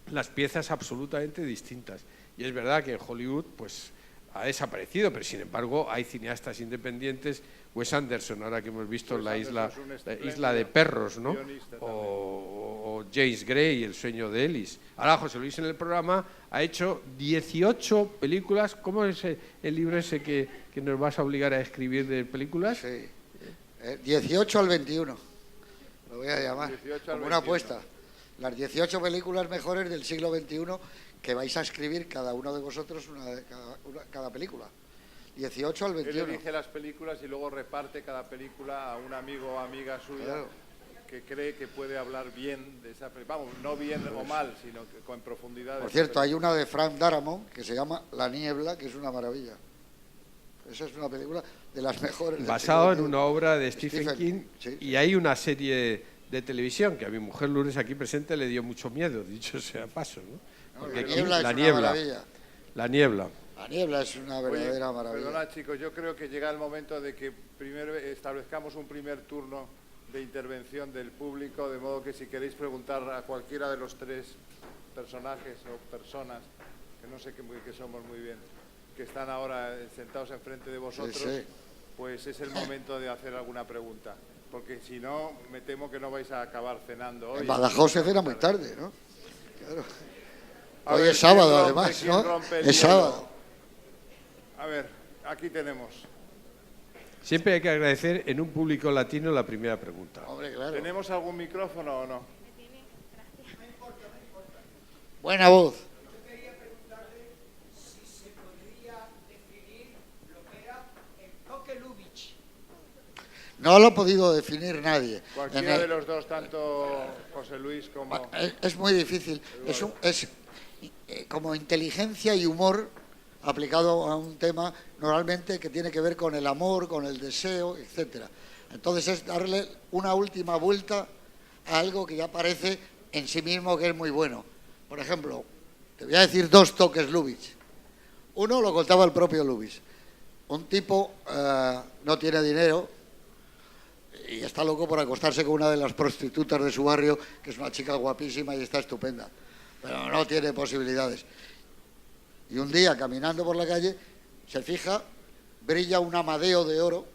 las piezas absolutamente distintas. Y es verdad que en Hollywood pues ha desaparecido, pero sin embargo hay cineastas independientes. Wes Anderson, ahora que hemos visto la isla de perros, ¿no? O James Gray, El sueño de Ellis. Ahora José Luis en el programa ha hecho 18 películas. ¿Cómo es el libro ese que nos vas a obligar a escribir de películas? Sí, 18 al 21, lo voy a llamar, como una apuesta. Las 18 películas mejores del siglo XXI que vais a escribir cada uno de vosotros cada película. 18 al 21. Él elige las películas y luego reparte cada película a un amigo o amiga suya, claro, que cree que puede hablar bien de esa película. Vamos, no bien o mal, sino que con profundidad. Por cierto, hay una de Frank Darabont que se llama La niebla, que es una maravilla. Esa es una película de las mejores. Basado en una obra de Stephen King, sí. Y hay una serie de televisión que a mi mujer Lourdes aquí presente le dio mucho miedo, dicho sea paso, ¿no? Porque La niebla es una maravilla. La niebla. La niebla es una verdadera maravilla. Perdona, chicos, yo creo que llega el momento de que primero establezcamos un primer turno de intervención del público, de modo que si queréis preguntar a cualquiera de los tres personajes o personas, que no sé qué somos muy bien, que están ahora sentados enfrente de vosotros, sí, pues es el momento de hacer alguna pregunta. Porque si no, me temo que no vais a acabar cenando hoy. En Badajoz se cena muy tarde, ¿no? Claro. Hoy es sábado, además, ¿no? Es sábado. A ver, aquí tenemos. Siempre hay que agradecer en un público latino la primera pregunta. Hombre, claro. ¿Tenemos algún micrófono o no? Buena voz. Yo quería preguntarle si se podría definir lo que era el toque Lubitsch. No lo ha podido definir nadie. Cualquiera de los dos, tanto José Luis como... Es muy difícil. Es como inteligencia y humor aplicado a un tema normalmente que tiene que ver con el amor, con el deseo, etcétera. Entonces es darle una última vuelta a algo que ya parece en sí mismo que es muy bueno. Por ejemplo, te voy a decir dos toques Lubitsch. Uno lo contaba el propio Lubitsch. Un tipo no tiene dinero y está loco por acostarse con una de las prostitutas de su barrio, que es una chica guapísima y está estupenda, pero no tiene posibilidades. Y un día, caminando por la calle, se fija, brilla un amadeo de oro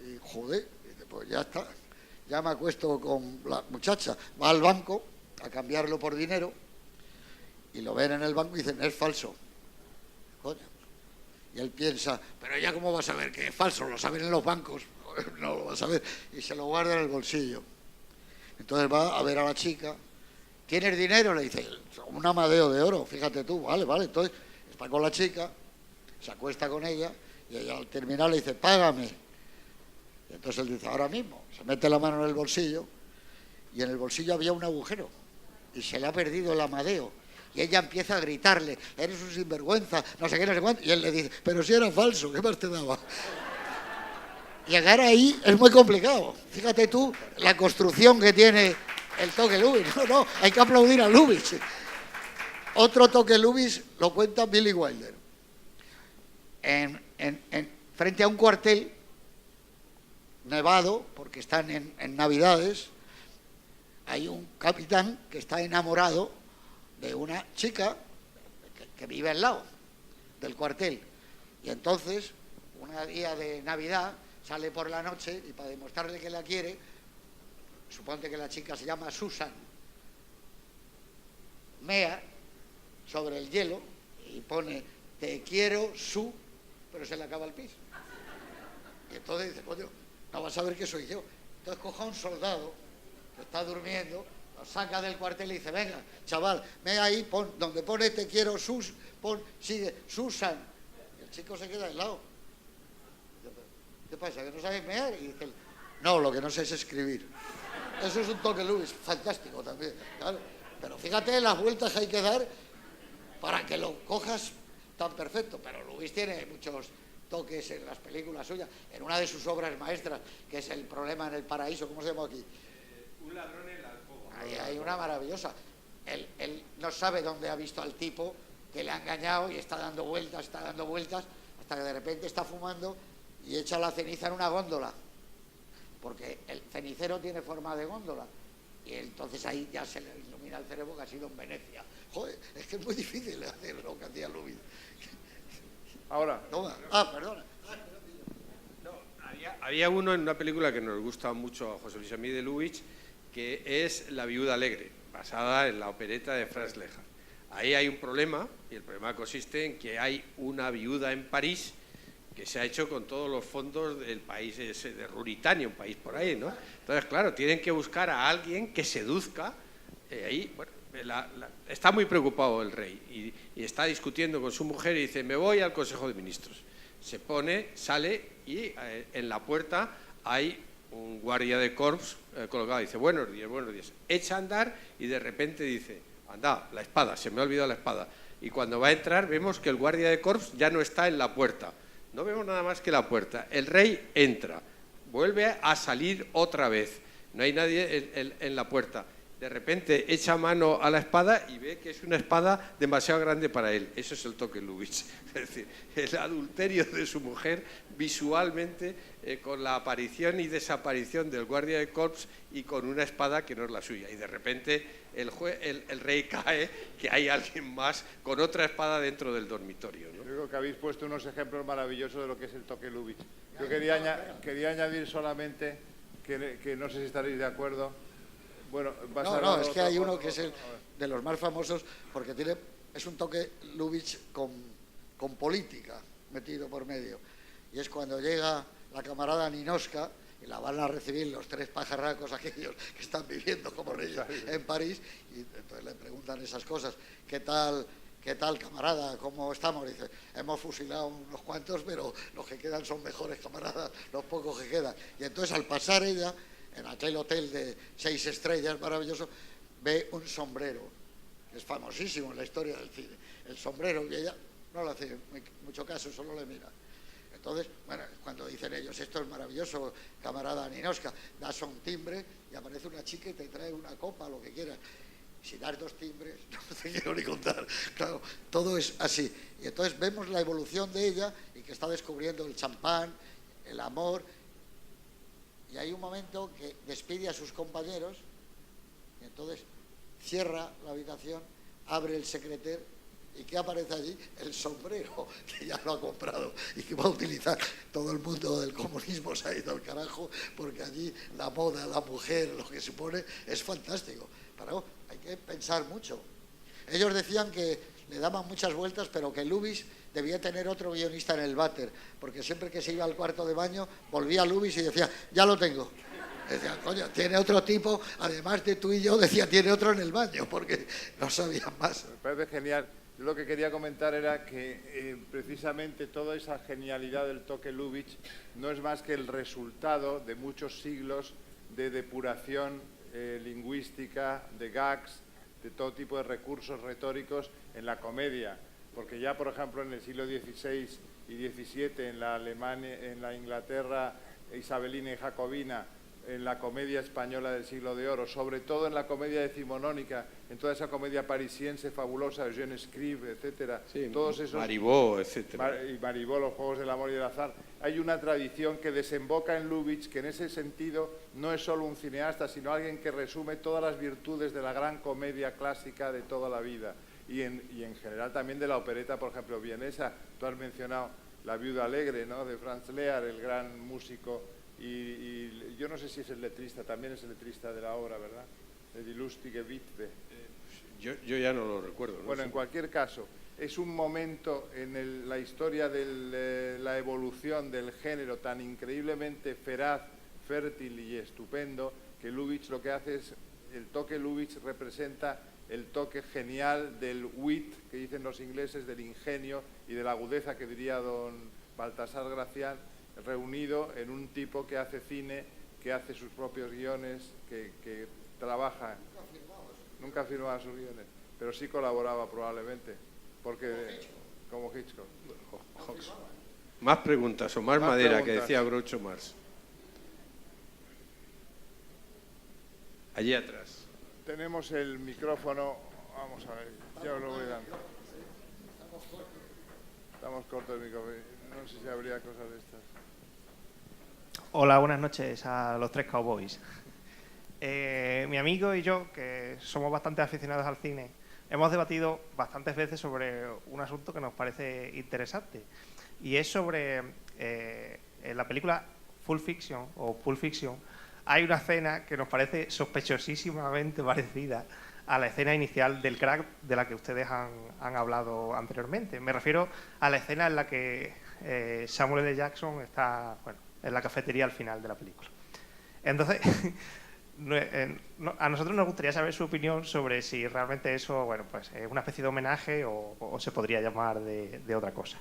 y, joder, dice, pues ya está, ya me acuesto con la muchacha. Va al banco a cambiarlo por dinero y lo ven en el banco y dicen, es falso. Coño. Y él piensa, pero ya cómo vas a ver que es falso, lo saben en los bancos. No lo vas a ver. Y se lo guarda en el bolsillo. Entonces va a ver a la chica. ¿Tienes dinero? Le dice, un amadeo de oro, fíjate tú. Vale, vale. Entonces está con la chica, se acuesta con ella y ella al terminar le dice, págame. Y entonces él dice, ahora mismo. Se mete la mano en el bolsillo y en el bolsillo había un agujero y se le ha perdido el amadeo. Y ella empieza a gritarle, eres un sinvergüenza, no sé qué, no sé cuánto. Y él le dice, pero si era falso, ¿qué más te daba? Llegar ahí es muy complicado. Fíjate tú la construcción que tiene el toque Lubitsch. No, hay que aplaudir a Lubitsch. Otro toque Lubitsch lo cuenta Billy Wilder. Frente a un cuartel nevado, porque están en Navidades, hay un capitán que está enamorado de una chica que vive al lado del cuartel. Y entonces, un día de Navidad, sale por la noche y para demostrarle que la quiere, suponte que la chica se llama Susan, mea sobre el hielo y pone, te quiero, Su, pero se le acaba el pis. Y entonces dice, coño, no vas a ver que soy yo. Entonces coja a un soldado que está durmiendo, lo saca del cuartel y dice, venga, chaval, mea ahí, pon, donde pone te quiero, Sus, pon, sigue, Susan. Y el chico se queda helado. ¿Qué pasa? ¿Que no sabes mear? Y dice, no, lo que no sé es escribir. Eso es un toque Lubitsch, fantástico también, claro. Pero fíjate las vueltas que hay que dar para que lo cojas tan perfecto. Pero Lubitsch tiene muchos toques en las películas suyas. En una de sus obras maestras, que es El problema en el paraíso, ¿cómo se llama aquí? Un ladrón en la alcoba. Ahí hay una maravillosa. Él no sabe dónde ha visto al tipo que le ha engañado y está dando vueltas, hasta que de repente está fumando y echa la ceniza en una góndola, porque el cenicero tiene forma de góndola, y entonces ahí ya se le ilumina el cerebro que ha sido en Venecia. Joder, es que es muy difícil hacer lo que hacía Lubitsch. Ahora. Toma. Perdona. No, había uno en una película que nos gusta mucho a José Luis y a mí de Lubitsch, que es La viuda alegre, basada en la opereta de Franz Lehár. Ahí hay un problema, y el problema consiste en que hay una viuda en París que se ha hecho con todos los fondos del país ese de Ruritania, un país por ahí, ¿no? Entonces, claro, tienen que buscar a alguien que seduzca. Ahí, bueno, está muy preocupado el rey y está discutiendo con su mujer y dice, me voy al Consejo de Ministros. Se pone, sale y en la puerta hay un guardia de corps colocado. Dice, buenos días, buenos días. Echa a andar y de repente dice, anda, la espada, se me ha olvidado la espada. Y cuando va a entrar vemos que el guardia de corps ya no está en la puerta. No vemos nada más que la puerta. El rey entra, vuelve a salir otra vez. No hay nadie en la puerta. De repente echa mano a la espada y ve que es una espada demasiado grande para él. Eso es el toque Lubitsch. Es decir, el adulterio de su mujer visualmente con la aparición y desaparición del guardia de corps y con una espada que no es la suya. Y de repente el rey cae, que hay alguien más con otra espada dentro del dormitorio, ¿no? Yo creo que habéis puesto unos ejemplos maravillosos de lo que es el toque Lubitsch. Yo quería añadir solamente que no sé si estaréis de acuerdo. Bueno, No, es que hay uno que es el de los más famosos porque es un toque Lubitsch con política metido por medio. Y es cuando llega la camarada Ninoska, y la van a recibir los 3 pajarracos aquellos que están viviendo como reyes en París, y entonces le preguntan esas cosas. ¿Qué tal, camarada? ¿Cómo estamos? Dice, hemos fusilado unos cuantos, pero los que quedan son mejores, camaradas, los pocos que quedan. Y entonces, al pasar ella, en aquel hotel de 6 estrellas maravilloso, ve un sombrero, que es famosísimo en la historia del cine. El sombrero, y ella no le hace mucho caso, solo le mira. Entonces, bueno, cuando dicen ellos, esto es maravilloso, camarada Ninoska, das un timbre y aparece una chica y te trae una copa, lo que quieras. Si das 2 timbres, no te quiero ni contar. Claro, todo es así. Y entonces vemos la evolución de ella y que está descubriendo el champán, el amor. Y hay un momento que despide a sus compañeros y entonces cierra la habitación, abre el secreter. ¿Y qué aparece allí? El sombrero, que ya lo ha comprado y que va a utilizar. Todo el mundo del comunismo se ha ido al carajo, porque allí la moda, la mujer, lo que supone, es fantástico. Pero hay que pensar mucho. Ellos decían que le daban muchas vueltas, pero que Lubitsch debía tener otro guionista en el váter, porque siempre que se iba al cuarto de baño, volvía Lubitsch y decía, ya lo tengo. Decía, coño, tiene otro tipo, además de tú y yo, decía, tiene otro en el baño, porque no sabían más. Me parece genial. Yo lo que quería comentar era que precisamente toda esa genialidad del toque Lubitsch no es más que el resultado de muchos siglos de depuración lingüística, de gags, de todo tipo de recursos retóricos en la comedia. Porque ya, por ejemplo, en el siglo XVI y XVII, en la Alemania, en la Inglaterra isabelina y jacobina, en la comedia española del siglo de oro, sobre todo en la comedia decimonónica, en toda esa comedia parisiense fabulosa, Eugène Scribe, etcétera, sí, todos esos, Marivaux, etcétera. y Marivaux, los Juegos del Amor y del Azar. Hay una tradición que desemboca en Lubitsch, que en ese sentido no es solo un cineasta, sino alguien que resume todas las virtudes de la gran comedia clásica de toda la vida, y en general también de la opereta, por ejemplo, vienesa. Tú has mencionado La viuda alegre, ¿no?, de Franz Lehár, el gran músico. Y yo no sé si es el letrista, también es el letrista de la obra, ¿verdad? De Die lustige Witwe. Yo ya no lo recuerdo, ¿no? Bueno, en cualquier caso, es un momento en la historia de la evolución del género tan increíblemente feraz, fértil y estupendo, que Lubitsch lo que hace es, el toque Lubitsch representa el toque genial del wit, que dicen los ingleses, del ingenio y de la agudeza, que diría don Baltasar Gracián, reunido en un tipo que hace cine, que hace sus propios guiones, que trabaja. Nunca firmaba sus guiones, pero sí colaboraba probablemente, porque como Hitchcock. Más preguntas o más madera, preguntas, que decía Groucho Marx. Allí atrás. Tenemos el micrófono, vamos a ver, ya os lo voy dando. Estamos cortos de micrófono, no sé si habría cosas de estas. Hola, buenas noches a los 3 cowboys. Mi amigo y yo, que somos bastante aficionados al cine, hemos debatido bastantes veces sobre un asunto que nos parece interesante, y es sobre en la película Pulp Fiction hay una escena que nos parece sospechosísimamente parecida a la escena inicial del crack de la que ustedes han hablado anteriormente. Me refiero a la escena en la que Samuel L. Jackson está, bueno, en la cafetería al final de la película. Entonces, a nosotros nos gustaría saber su opinión sobre si realmente eso, bueno, pues es una especie de homenaje o se podría llamar de otra cosa.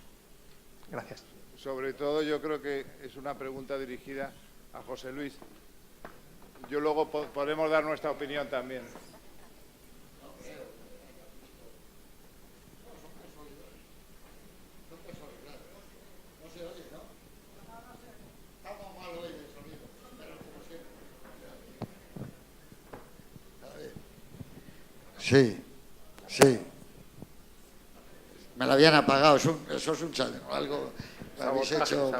Gracias. Sobre todo yo creo que es una pregunta dirigida a José Luis. Yo luego podemos dar nuestra opinión también. Sí, sí. Me la habían apagado, eso es un challenge, algo que habéis hecho.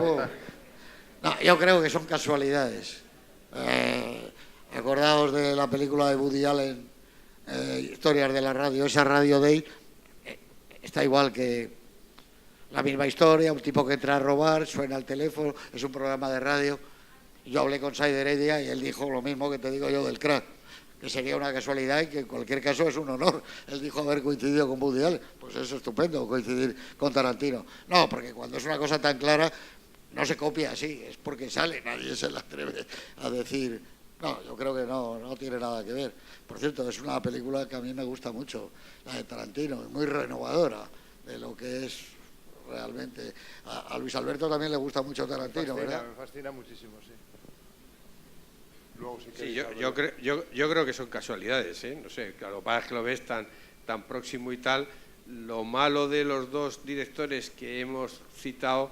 No, yo creo que son casualidades. Acordaos de la película de Woody Allen, Historias de la Radio, esa Radio Day, está igual que la misma historia, un tipo que entra a robar, suena el teléfono, es un programa de radio. Yo hablé con Said Heredia y él dijo lo mismo que te digo yo del crack, que sería una casualidad y que en cualquier caso es un honor. Él dijo haber coincidido con Woody Allen, pues es estupendo coincidir con Tarantino. No, porque cuando es una cosa tan clara, no se copia así, es porque sale, nadie se le atreve a decir, no, yo creo que no tiene nada que ver. Por cierto, es una película que a mí me gusta mucho, la de Tarantino, es muy renovadora de lo que es realmente. A Luis Alberto también le gusta mucho Tarantino, ¿verdad? Me fascina muchísimo, sí. Luego, si Sí, queréis, yo creo que son casualidades, ¿eh? No sé, claro, para que lo ves tan próximo y tal. Lo malo de los dos directores que hemos citado,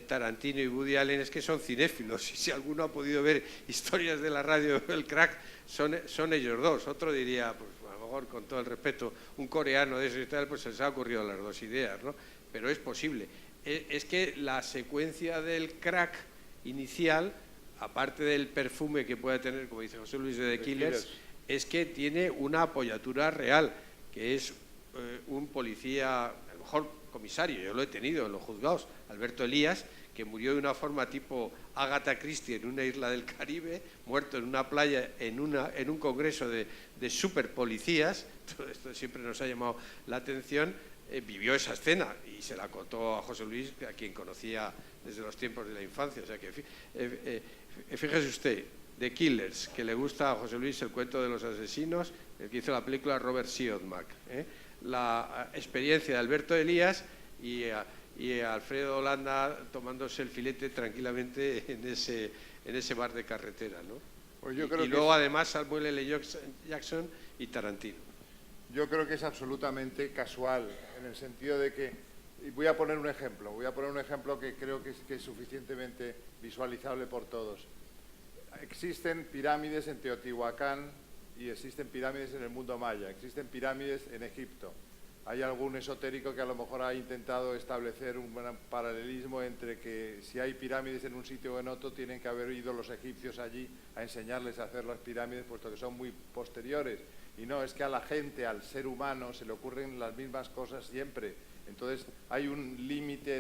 Tarantino y Woody Allen, es que son cinéfilos, y si alguno ha podido ver Historias de la radio, el crack, son ellos dos. Otro diría, pues a lo mejor, con todo el respeto, un coreano de eso y tal, pues se les ha ocurrido las dos ideas, ¿no? Pero es posible. Es que la secuencia del crack inicial, aparte del perfume que puede tener, como dice José Luis, de The Killers, es que tiene una apoyatura real, que es un policía, a lo mejor comisario, yo lo he tenido en los juzgados, Alberto Elías, que murió de una forma tipo Agatha Christie en una isla del Caribe, muerto en una playa en un congreso de superpolicías. Todo esto siempre nos ha llamado la atención. Vivió esa escena y se la contó a José Luis, a quien conocía desde los tiempos de la infancia. O sea que, fíjese usted, The Killers, que le gusta a José Luis el cuento de los asesinos, el que hizo la película Robert Siodmak, la experiencia de Alberto Elías y Alfredo Holanda tomándose el filete tranquilamente en ese bar de carretera, ¿no? Pues yo creo y luego además Samuel L. Jackson y Tarantino. Yo creo que es absolutamente casual, en el sentido de que, y voy a poner un ejemplo que creo que es suficientemente visualizable por todos. Existen pirámides en Teotihuacán y existen pirámides en el mundo maya, existen pirámides en Egipto. Hay algún esotérico que a lo mejor ha intentado establecer un gran paralelismo entre que si hay pirámides en un sitio o en otro, tienen que haber ido los egipcios allí a enseñarles a hacer las pirámides, puesto que son muy posteriores. Y no, es que a la gente, al ser humano, se le ocurren las mismas cosas siempre. Entonces hay un límite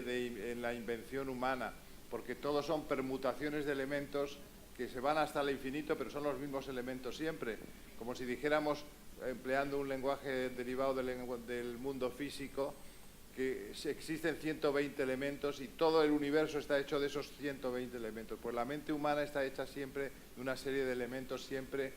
en la invención humana, porque todos son permutaciones de elementos que se van hasta el infinito, pero son los mismos elementos siempre. Como si dijéramos, empleando un lenguaje derivado del mundo físico, que existen 120 elementos y todo el universo está hecho de esos 120 elementos. Pues la mente humana está hecha siempre de una serie de elementos siempre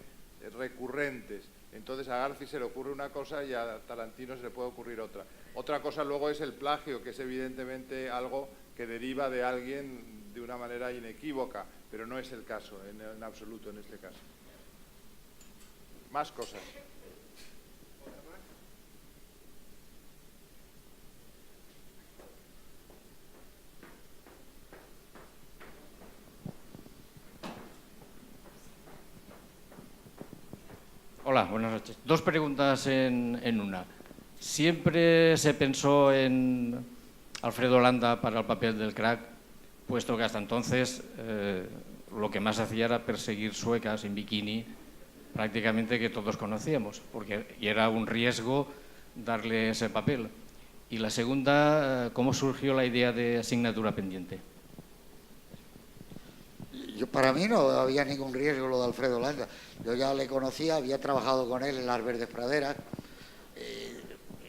recurrentes. Entonces a Garci se le ocurre una cosa y a Tarantino se le puede ocurrir otra. Otra cosa luego es el plagio, que es evidentemente algo que deriva de alguien de una manera inequívoca, pero no es el caso, en absoluto en este caso. Más cosas. Hola, buenas noches. Dos preguntas en una. ¿Siempre se pensó en Alfredo Holanda para el papel del crack, puesto que hasta entonces lo que más hacía era perseguir suecas en bikini, prácticamente, que todos conocíamos, y era un riesgo darle ese papel? Y la segunda, ¿cómo surgió la idea de Asignatura Pendiente? Para mí no había ningún riesgo lo de Alfredo Holanda. Yo ya le conocía, había trabajado con él en Las Verdes Praderas,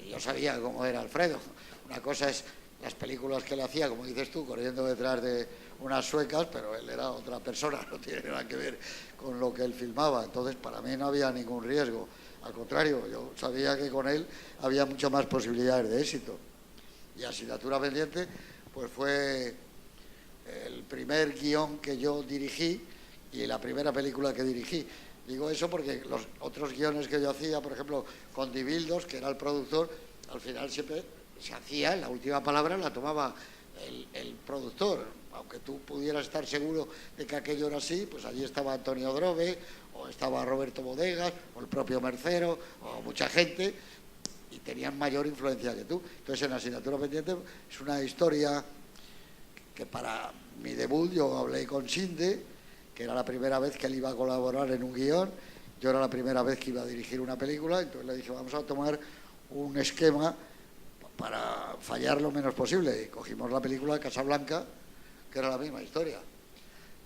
y yo sabía cómo era Alfredo. Una cosa es las películas que le hacía, como dices tú, corriendo detrás de unas suecas, pero él era otra persona, no tiene nada que ver con lo que él filmaba. Entonces, para mí no había ningún riesgo. Al contrario, yo sabía que con él había muchas más posibilidades de éxito. Y Asignatura Pendiente, pues fue el primer guión que yo dirigí y la primera película que dirigí. Digo eso porque los otros guiones que yo hacía, por ejemplo, con Dibildos, que era el productor, al final siempre se hacía, la última palabra la tomaba el productor. Aunque tú pudieras estar seguro de que aquello era así, pues allí estaba Antonio Drobe, o estaba Roberto Bodegas, o el propio Mercero, o mucha gente, y tenían mayor influencia que tú. Entonces, en Asignatura Pendiente es una historia que para mi debut yo hablé con Sinde, que era la primera vez que él iba a colaborar en un guión, yo era la primera vez que iba a dirigir una película, entonces le dije, vamos a tomar un esquema para fallar lo menos posible, y cogimos la película de Casablanca, que era la misma historia.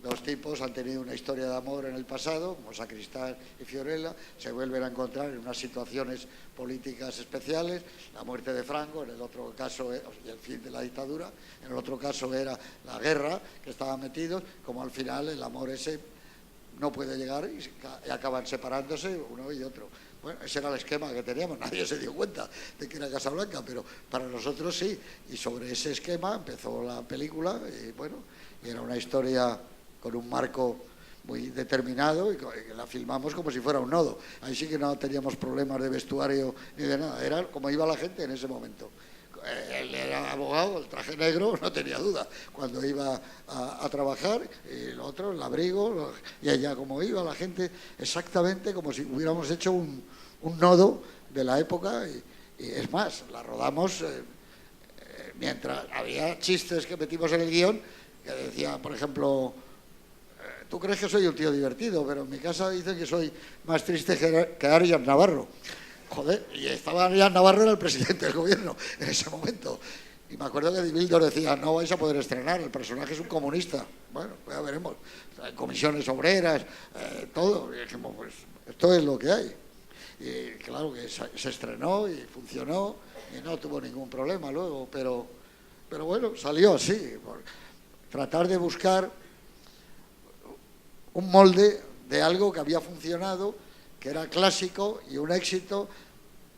dos tipos han tenido una historia de amor en el pasado, como Sacristán y Fiorella, se vuelven a encontrar en unas situaciones políticas especiales, la muerte de Franco, en el otro caso, y el fin de la dictadura, en el otro caso era la guerra, que estaban metidos, como al final el amor ese no puede llegar y acaban separándose uno y otro. Bueno, ese era el esquema que teníamos, nadie se dio cuenta de que era Casablanca, pero para nosotros sí, y sobre ese esquema empezó la película, y bueno, y era una historia con un marco muy determinado y que la filmamos como si fuera un nodo. Ahí sí que no teníamos problemas de vestuario ni de nada, era como iba la gente en ese momento. Él era abogado, el traje negro, no tenía duda, cuando iba a trabajar, y el otro, el abrigo, y ella como iba la gente, exactamente como si hubiéramos hecho un nodo de la época, y es más, la rodamos mientras había chistes que metimos en el guión, que decía, por ejemplo, tú crees que soy un tío divertido, pero en mi casa dicen que soy más triste que Arias Navarro. Joder, y estaba Arias Navarro, era el presidente del gobierno en ese momento. Y me acuerdo que Dibildo decía, no vais a poder estrenar, el personaje es un comunista. Bueno, pues ya veremos. Comisiones obreras, todo. Y dijimos, pues esto es lo que hay. Y claro que se estrenó y funcionó y no tuvo ningún problema luego, pero bueno, salió así. Tratar de buscar un molde de algo que había funcionado, que era clásico y un éxito,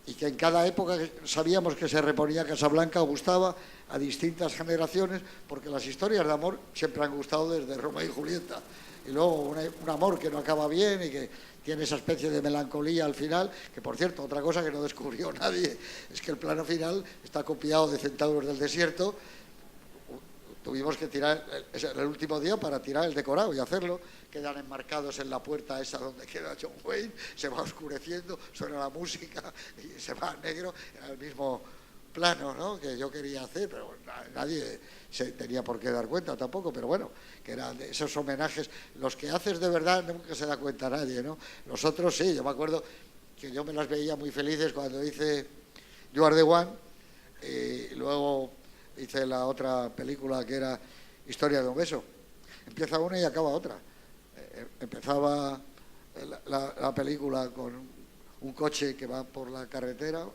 y que en cada época sabíamos que se reponía Casablanca, gustaba a distintas generaciones, porque las historias de amor siempre han gustado desde Romeo y Julieta, y luego un amor que no acaba bien y que tiene esa especie de melancolía al final, que por cierto, otra cosa que no descubrió nadie, es que el plano final está copiado de Centauros del Desierto. Tuvimos que tirar el último día para tirar el decorado y hacerlo. Quedan enmarcados en la puerta esa donde queda John Wayne, se va oscureciendo, suena la música y se va a negro, en el mismo plano, ¿no?, que yo quería hacer, pero nadie se tenía por qué dar cuenta tampoco, pero bueno, que eran esos homenajes, los que haces de verdad nunca se da cuenta nadie, ¿no? Los otros sí, yo me acuerdo que yo me las veía muy felices cuando hice You Are the One, y luego hice la otra película que era Historia de un beso. Empieza una y acaba otra. Empezaba la película con un coche que va por la carretera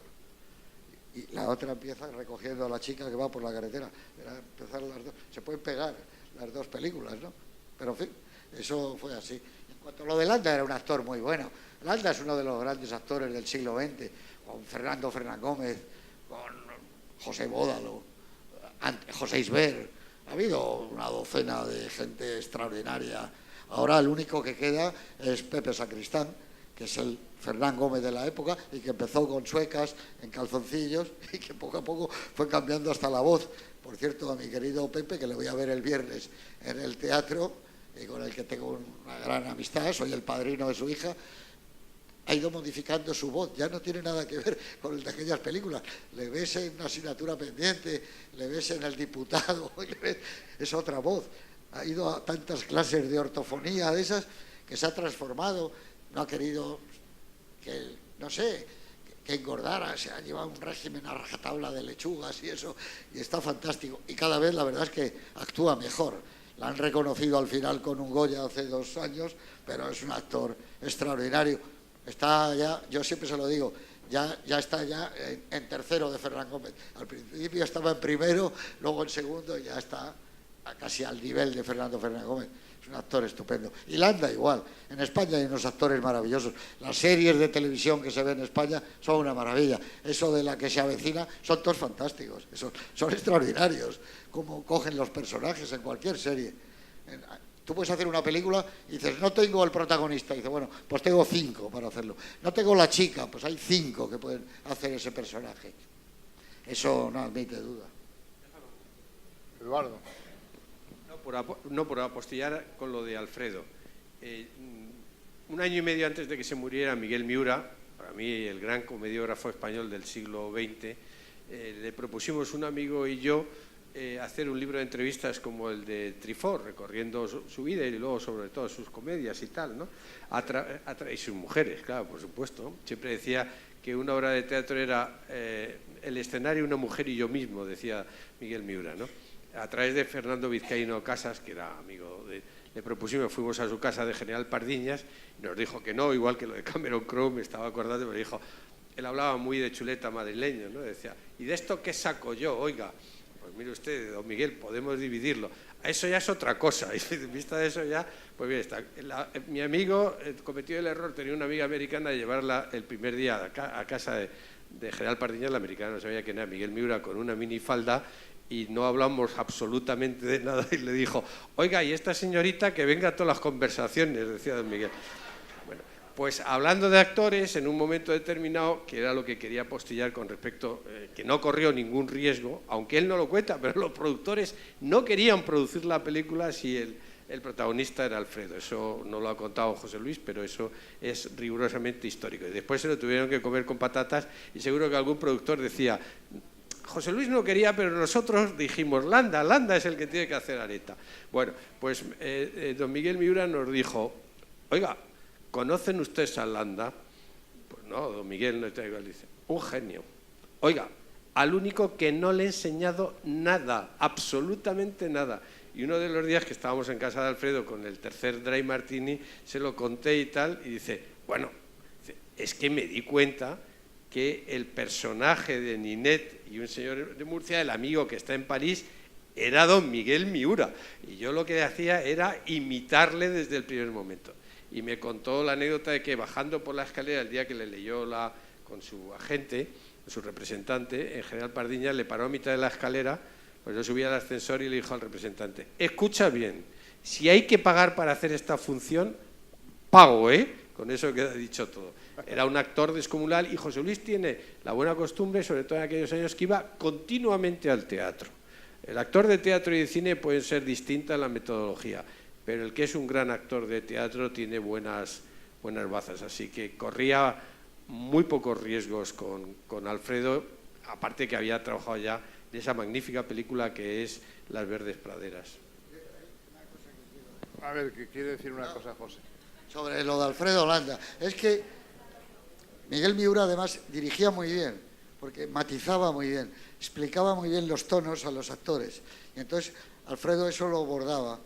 y la otra empieza recogiendo a la chica que va por la carretera. Era empezar las dos. Se pueden pegar las dos películas, ¿no? Pero en fin, eso fue así. En cuanto a lo de Landa, era un actor muy bueno. Landa es uno de los grandes actores del siglo XX, con Fernando Fernán Gómez, con José Bódalo, José Isber. Ha habido una docena de gente extraordinaria. Ahora el único que queda es Pepe Sacristán, que es el Fernán Gómez de la época y que empezó con suecas en calzoncillos y que poco a poco fue cambiando hasta la voz. Por cierto, a mi querido Pepe, que le voy a ver el viernes en el teatro y con el que tengo una gran amistad, soy el padrino de su hija, ha ido modificando su voz, ya no tiene nada que ver con el de aquellas películas. Le ves en una asignatura pendiente, le ves en El Diputado, es otra voz. Ha ido a tantas clases de ortofonía de esas que se ha transformado, no ha querido que, no sé, que engordara, se ha llevado un régimen a rajatabla de lechugas y eso, y está fantástico. Y cada vez la verdad es que actúa mejor. La han reconocido al final con un Goya hace 2 años, pero es un actor extraordinario. Está ya, yo siempre se lo digo, ya está ya en tercero de Fernán Gómez. Al principio estaba en primero, luego en segundo y ya está casi al nivel de Fernando Fernán Gómez. Es un actor estupendo. Y Landa igual. En España hay unos actores maravillosos. Las series de televisión que se ven en España son una maravilla. Eso de La que se avecina son todos fantásticos. Son extraordinarios. Cómo cogen los personajes en cualquier serie. Tú puedes hacer una película y dices, no tengo el protagonista. Y dices, bueno, pues tengo 5 para hacerlo. No tengo la chica, pues hay 5 que pueden hacer ese personaje. Eso no admite duda. Eduardo. No por apostillar con lo de Alfredo. Un año y medio antes de que se muriera Miguel Miura, para mí el gran comediógrafo español del siglo XX, le propusimos un amigo y yo hacer un libro de entrevistas como el de Trifort, recorriendo su vida y luego sobre todo sus comedias y tal, ¿no? Y sus mujeres, claro, por supuesto. Siempre decía que una obra de teatro era el escenario, una mujer y yo mismo, decía Miguel Miura, ¿no? A través de Fernando Vizcaíno Casas, que era amigo le propusimos, fuimos a su casa de General Pardiñas y nos dijo que no, igual que lo de Cameron Crowe, me estaba acordando, pero dijo, él hablaba muy de chuleta madrileño, ¿no? Decía, ¿y de esto qué saco yo? Oiga, pues mire usted, don Miguel, podemos dividirlo. Eso ya es otra cosa, y en vista de eso ya, pues bien está. Mi amigo cometió el error, tenía una amiga americana, de llevarla el primer día a casa de General Pardiñas, la americana no sabía quién era, Miguel Miura, con una minifalda, y no hablamos absolutamente de nada, y le dijo, oiga, y esta señorita que venga a todas las conversaciones, decía don Miguel. Bueno, pues hablando de actores, en un momento determinado, que era lo que quería postillar con respecto, que no corrió ningún riesgo, aunque él no lo cuenta, pero los productores no querían producir la película si el protagonista era Alfredo. Eso no lo ha contado José Luis, pero eso es rigurosamente histórico. Y después se lo tuvieron que comer con patatas y seguro que algún productor decía, José Luis no quería, pero nosotros dijimos, Landa es el que tiene que hacer Areta. Bueno, pues don Miguel Miura nos dijo, oiga, ¿conocen ustedes a Landa? Pues no, don Miguel no está igual, dice, un genio. Oiga, al único que no le he enseñado nada, absolutamente nada. Y uno de los días que estábamos en casa de Alfredo con el tercer Dry Martini, se lo conté y tal, y dice, bueno, es que me di cuenta que el personaje de Ninette y un señor de Murcia, el amigo que está en París, era don Miguel Miura. Y yo lo que hacía era imitarle desde el primer momento. Y me contó la anécdota de que bajando por la escalera, el día que le leyó con su agente, su representante, en General Pardiñas, le paró a mitad de la escalera, pues yo subí al ascensor y le dijo al representante, escucha bien, si hay que pagar para hacer esta función, pago, ¿eh? Con eso queda dicho todo. Era un actor descomunal y José Luis tiene la buena costumbre, sobre todo en aquellos años, que iba continuamente al teatro. El actor de teatro y de cine pueden ser distintas en la metodología, pero el que es un gran actor de teatro tiene buenas bazas, así que corría muy pocos riesgos con Alfredo, aparte que había trabajado ya en esa magnífica película que es Las verdes praderas. A ver, que quiere decir una cosa, José. Sobre lo de Alfredo Landa. Es que Miguel Miura además dirigía muy bien, porque matizaba muy bien, explicaba muy bien los tonos a los actores. Y entonces Alfredo eso lo bordaba.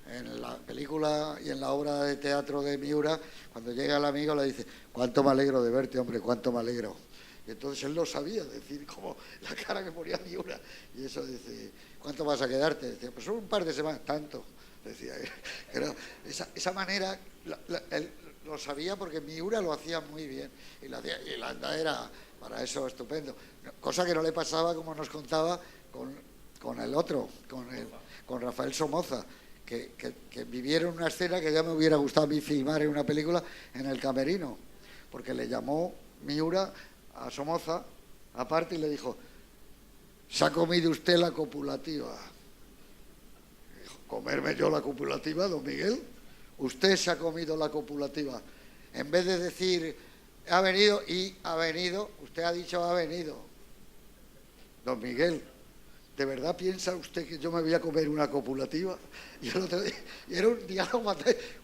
En la película y en la obra de teatro de Miura, cuando llega el amigo le dice, cuánto me alegro de verte, hombre, cuánto me alegro. Y entonces él lo sabía decir, como la cara que ponía Miura. Y eso dice, ¿cuánto vas a quedarte? Decía, pues solo un par de semanas, tanto. Decía, pero esa manera él lo sabía porque Miura lo hacía muy bien. Y Landa era para eso estupendo. Cosa que no le pasaba, como nos contaba, con el otro, con Rafael Somoza. Que vivieron una escena que ya me hubiera gustado a mí filmar en una película en el camerino, porque le llamó Miura a Somoza aparte y le dijo, ¿se ha comido usted la copulativa? Dijo, ¿comerme yo la copulativa, don Miguel? Usted se ha comido la copulativa. En vez de decir, ha venido, usted ha dicho ha venido. Don Miguel, ¿de verdad piensa usted que yo me voy a comer una copulativa? Y era un diálogo.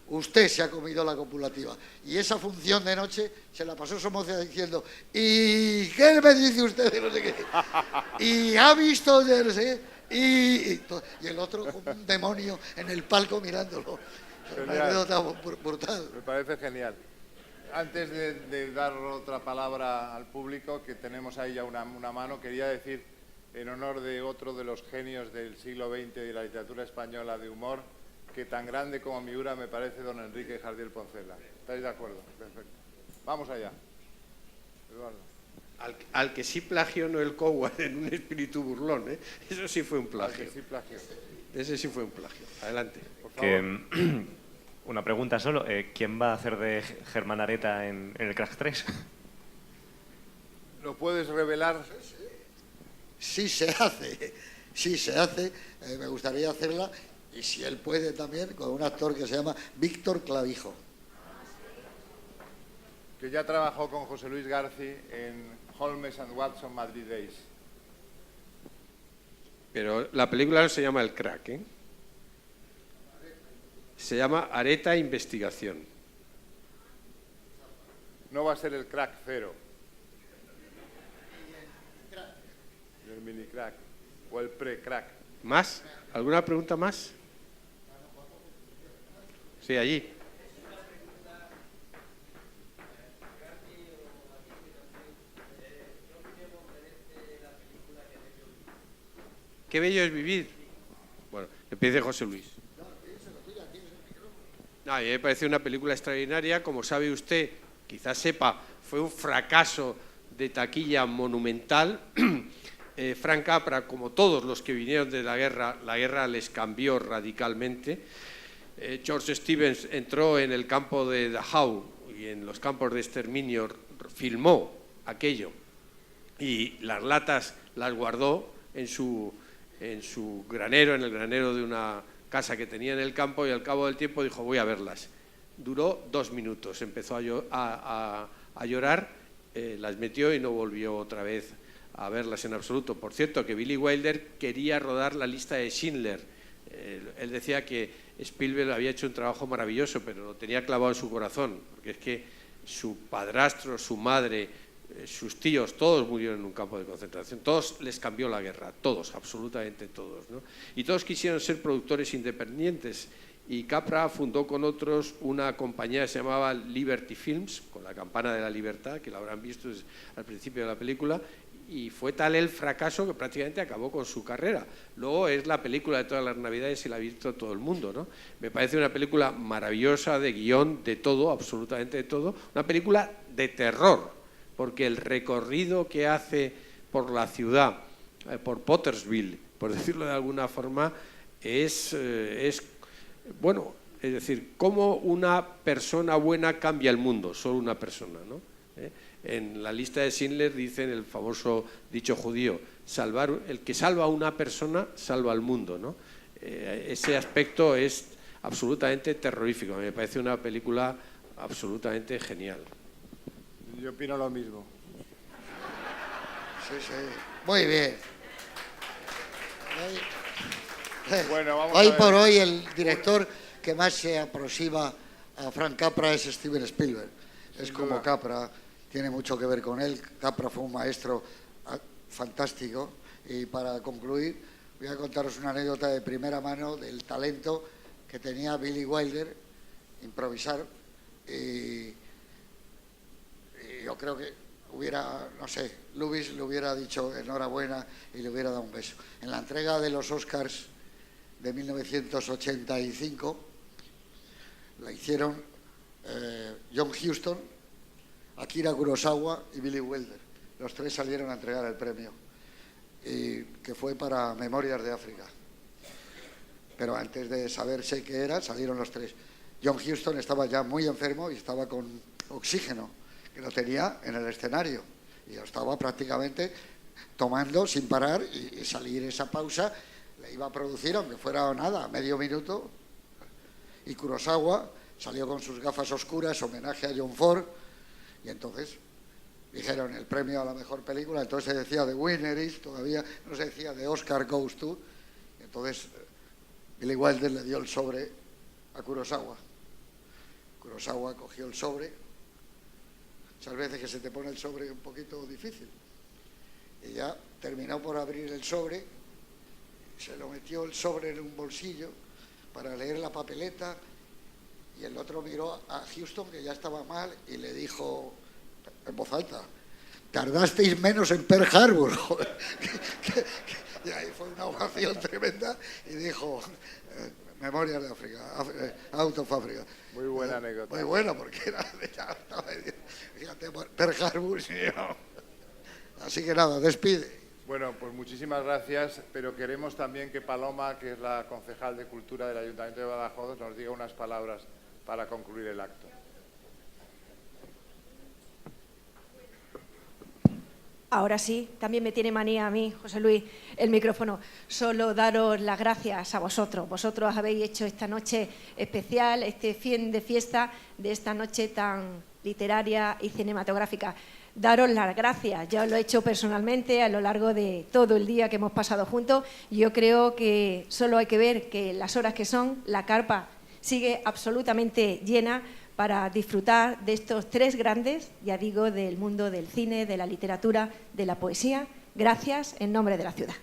Usted se ha comido la copulativa. Y esa función de noche se la pasó Somoza diciendo, ¿y qué me dice usted de no sé qué? Y ha visto de no sé qué. Y el otro como un demonio en el palco mirándolo. Una anécdota brutal. Me parece genial. Antes de dar otra palabra al público, que tenemos ahí ya una mano, quería decir, en honor de otro de los genios del siglo XX y de la literatura española de humor, que tan grande como Miura me parece don Enrique Jardiel Poncela. ¿Estáis de acuerdo? Perfecto. Vamos allá. Eduardo. Al que sí plagió Noel Coward en un espíritu burlón, ¿eh? Eso sí fue un plagio. Al que sí plagió. Ese sí fue un plagio. Adelante. Por favor. Una pregunta solo. ¿Quién va a hacer de Germán Areta en el Crack 3? ¿Lo puedes revelar? Sí se hace, me gustaría hacerla, y si él puede también, con un actor que se llama Víctor Clavijo. Que ya trabajó con José Luis García en Holmes and Watson Madrid Days. Pero la película no se llama El Crack, ¿eh? Se llama Areta Investigación. No va a ser el Crack 0. El mini crack o el pre-crack. ¿Más? ¿Alguna pregunta más? Sí, allí. Qué bello es vivir. Bueno, empiece José Luis. A mí me parece una película extraordinaria, como sabe usted, quizás sepa, fue un fracaso de taquilla monumental. Frank Capra, como todos los que vinieron de la guerra les cambió radicalmente. George Stevens entró en el campo de Dachau y en los campos de exterminio filmó aquello y las latas las guardó en su granero, en el granero de una casa que tenía en el campo, y al cabo del tiempo dijo voy a verlas. Duró 2 minutos, empezó a llorar, las metió y no volvió otra vez a verlas en absoluto. Por cierto, que Billy Wilder quería rodar La lista de Schindler. Él decía que Spielberg había hecho un trabajo maravilloso, pero lo tenía clavado en su corazón, porque es que su padrastro, su madre, sus tíos, todos murieron en un campo de concentración, todos les cambió la guerra, todos, absolutamente todos, ¿no? Y todos quisieron ser productores independientes, y Capra fundó con otros una compañía que se llamaba Liberty Films, con la campana de la libertad, que la habrán visto al principio de la película, y fue tal el fracaso que prácticamente acabó con su carrera. Luego es la película de todas las navidades y la ha visto todo el mundo, ¿no? Me parece una película maravillosa, de guión, de todo, absolutamente de todo, una película de terror, porque el recorrido que hace por la ciudad, por Pottersville, por decirlo de alguna forma, es bueno, es decir, cómo una persona buena cambia el mundo, solo una persona, ¿no? En La lista de Schindler dicen el famoso dicho judío, el que salva a una persona salva al mundo, ¿no? Ese aspecto es absolutamente terrorífico, me parece una película absolutamente genial. Yo opino lo mismo. Sí, sí. Muy bien. Bueno, vamos hoy a ver. por hoy el director que más se aproxima a Frank Capra es Steven Spielberg. Es Sin como duda. Capra, tiene mucho que ver con él. Capra fue un maestro fantástico. Y para concluir, voy a contaros una anécdota de primera mano del talento que tenía Billy Wilder, improvisar. Y yo creo que no sé, Lubitsch le hubiera dicho enhorabuena y le hubiera dado un beso. En la entrega de los Oscars de 1985 la hicieron John Huston, Akira Kurosawa y Billy Wilder. Los tres salieron a entregar el premio, y que fue para Memorias de África. Pero antes de saberse qué era, salieron los tres. John Huston estaba ya muy enfermo y estaba con oxígeno, que lo tenía en el escenario, y lo estaba prácticamente tomando sin parar, y salir esa pausa le iba a producir, aunque fuera nada, medio minuto. Y Kurosawa salió con sus gafas oscuras, homenaje a John Ford, y entonces dijeron el premio a la mejor película, entonces se decía The Winner is, todavía no se decía The Oscar Goes to, y entonces Billy Wilder le dio el sobre a Kurosawa. Kurosawa cogió el sobre, muchas veces que se te pone el sobre un poquito difícil, y ya terminó por abrir el sobre, se lo metió el sobre en un bolsillo para leer la papeleta, y el otro miró a Houston, que ya estaba mal, y le dijo en voz alta: tardasteis menos en Pearl Harbor. Y ahí fue una ovación tremenda, y dijo Memorias de África, Out of Africa. Muy buena anécdota. Muy buena, porque era fíjate, Pearl Harbor. Así que nada, despide. Bueno, pues muchísimas gracias, pero queremos también que Paloma, que es la concejal de Cultura del Ayuntamiento de Badajoz, nos diga unas palabras para concluir el acto. Ahora sí, también me tiene manía a mí, José Luis, el micrófono. Solo daros las gracias a vosotros. Vosotros habéis hecho esta noche especial, este fin de fiesta de esta noche tan literaria y cinematográfica. Daros las gracias. Yo lo he hecho personalmente a lo largo de todo el día que hemos pasado juntos. Yo creo que solo hay que ver que las horas que son, la carpa sigue absolutamente llena para disfrutar de estos tres grandes, ya digo, del mundo del cine, de la literatura, de la poesía. Gracias en nombre de la ciudad.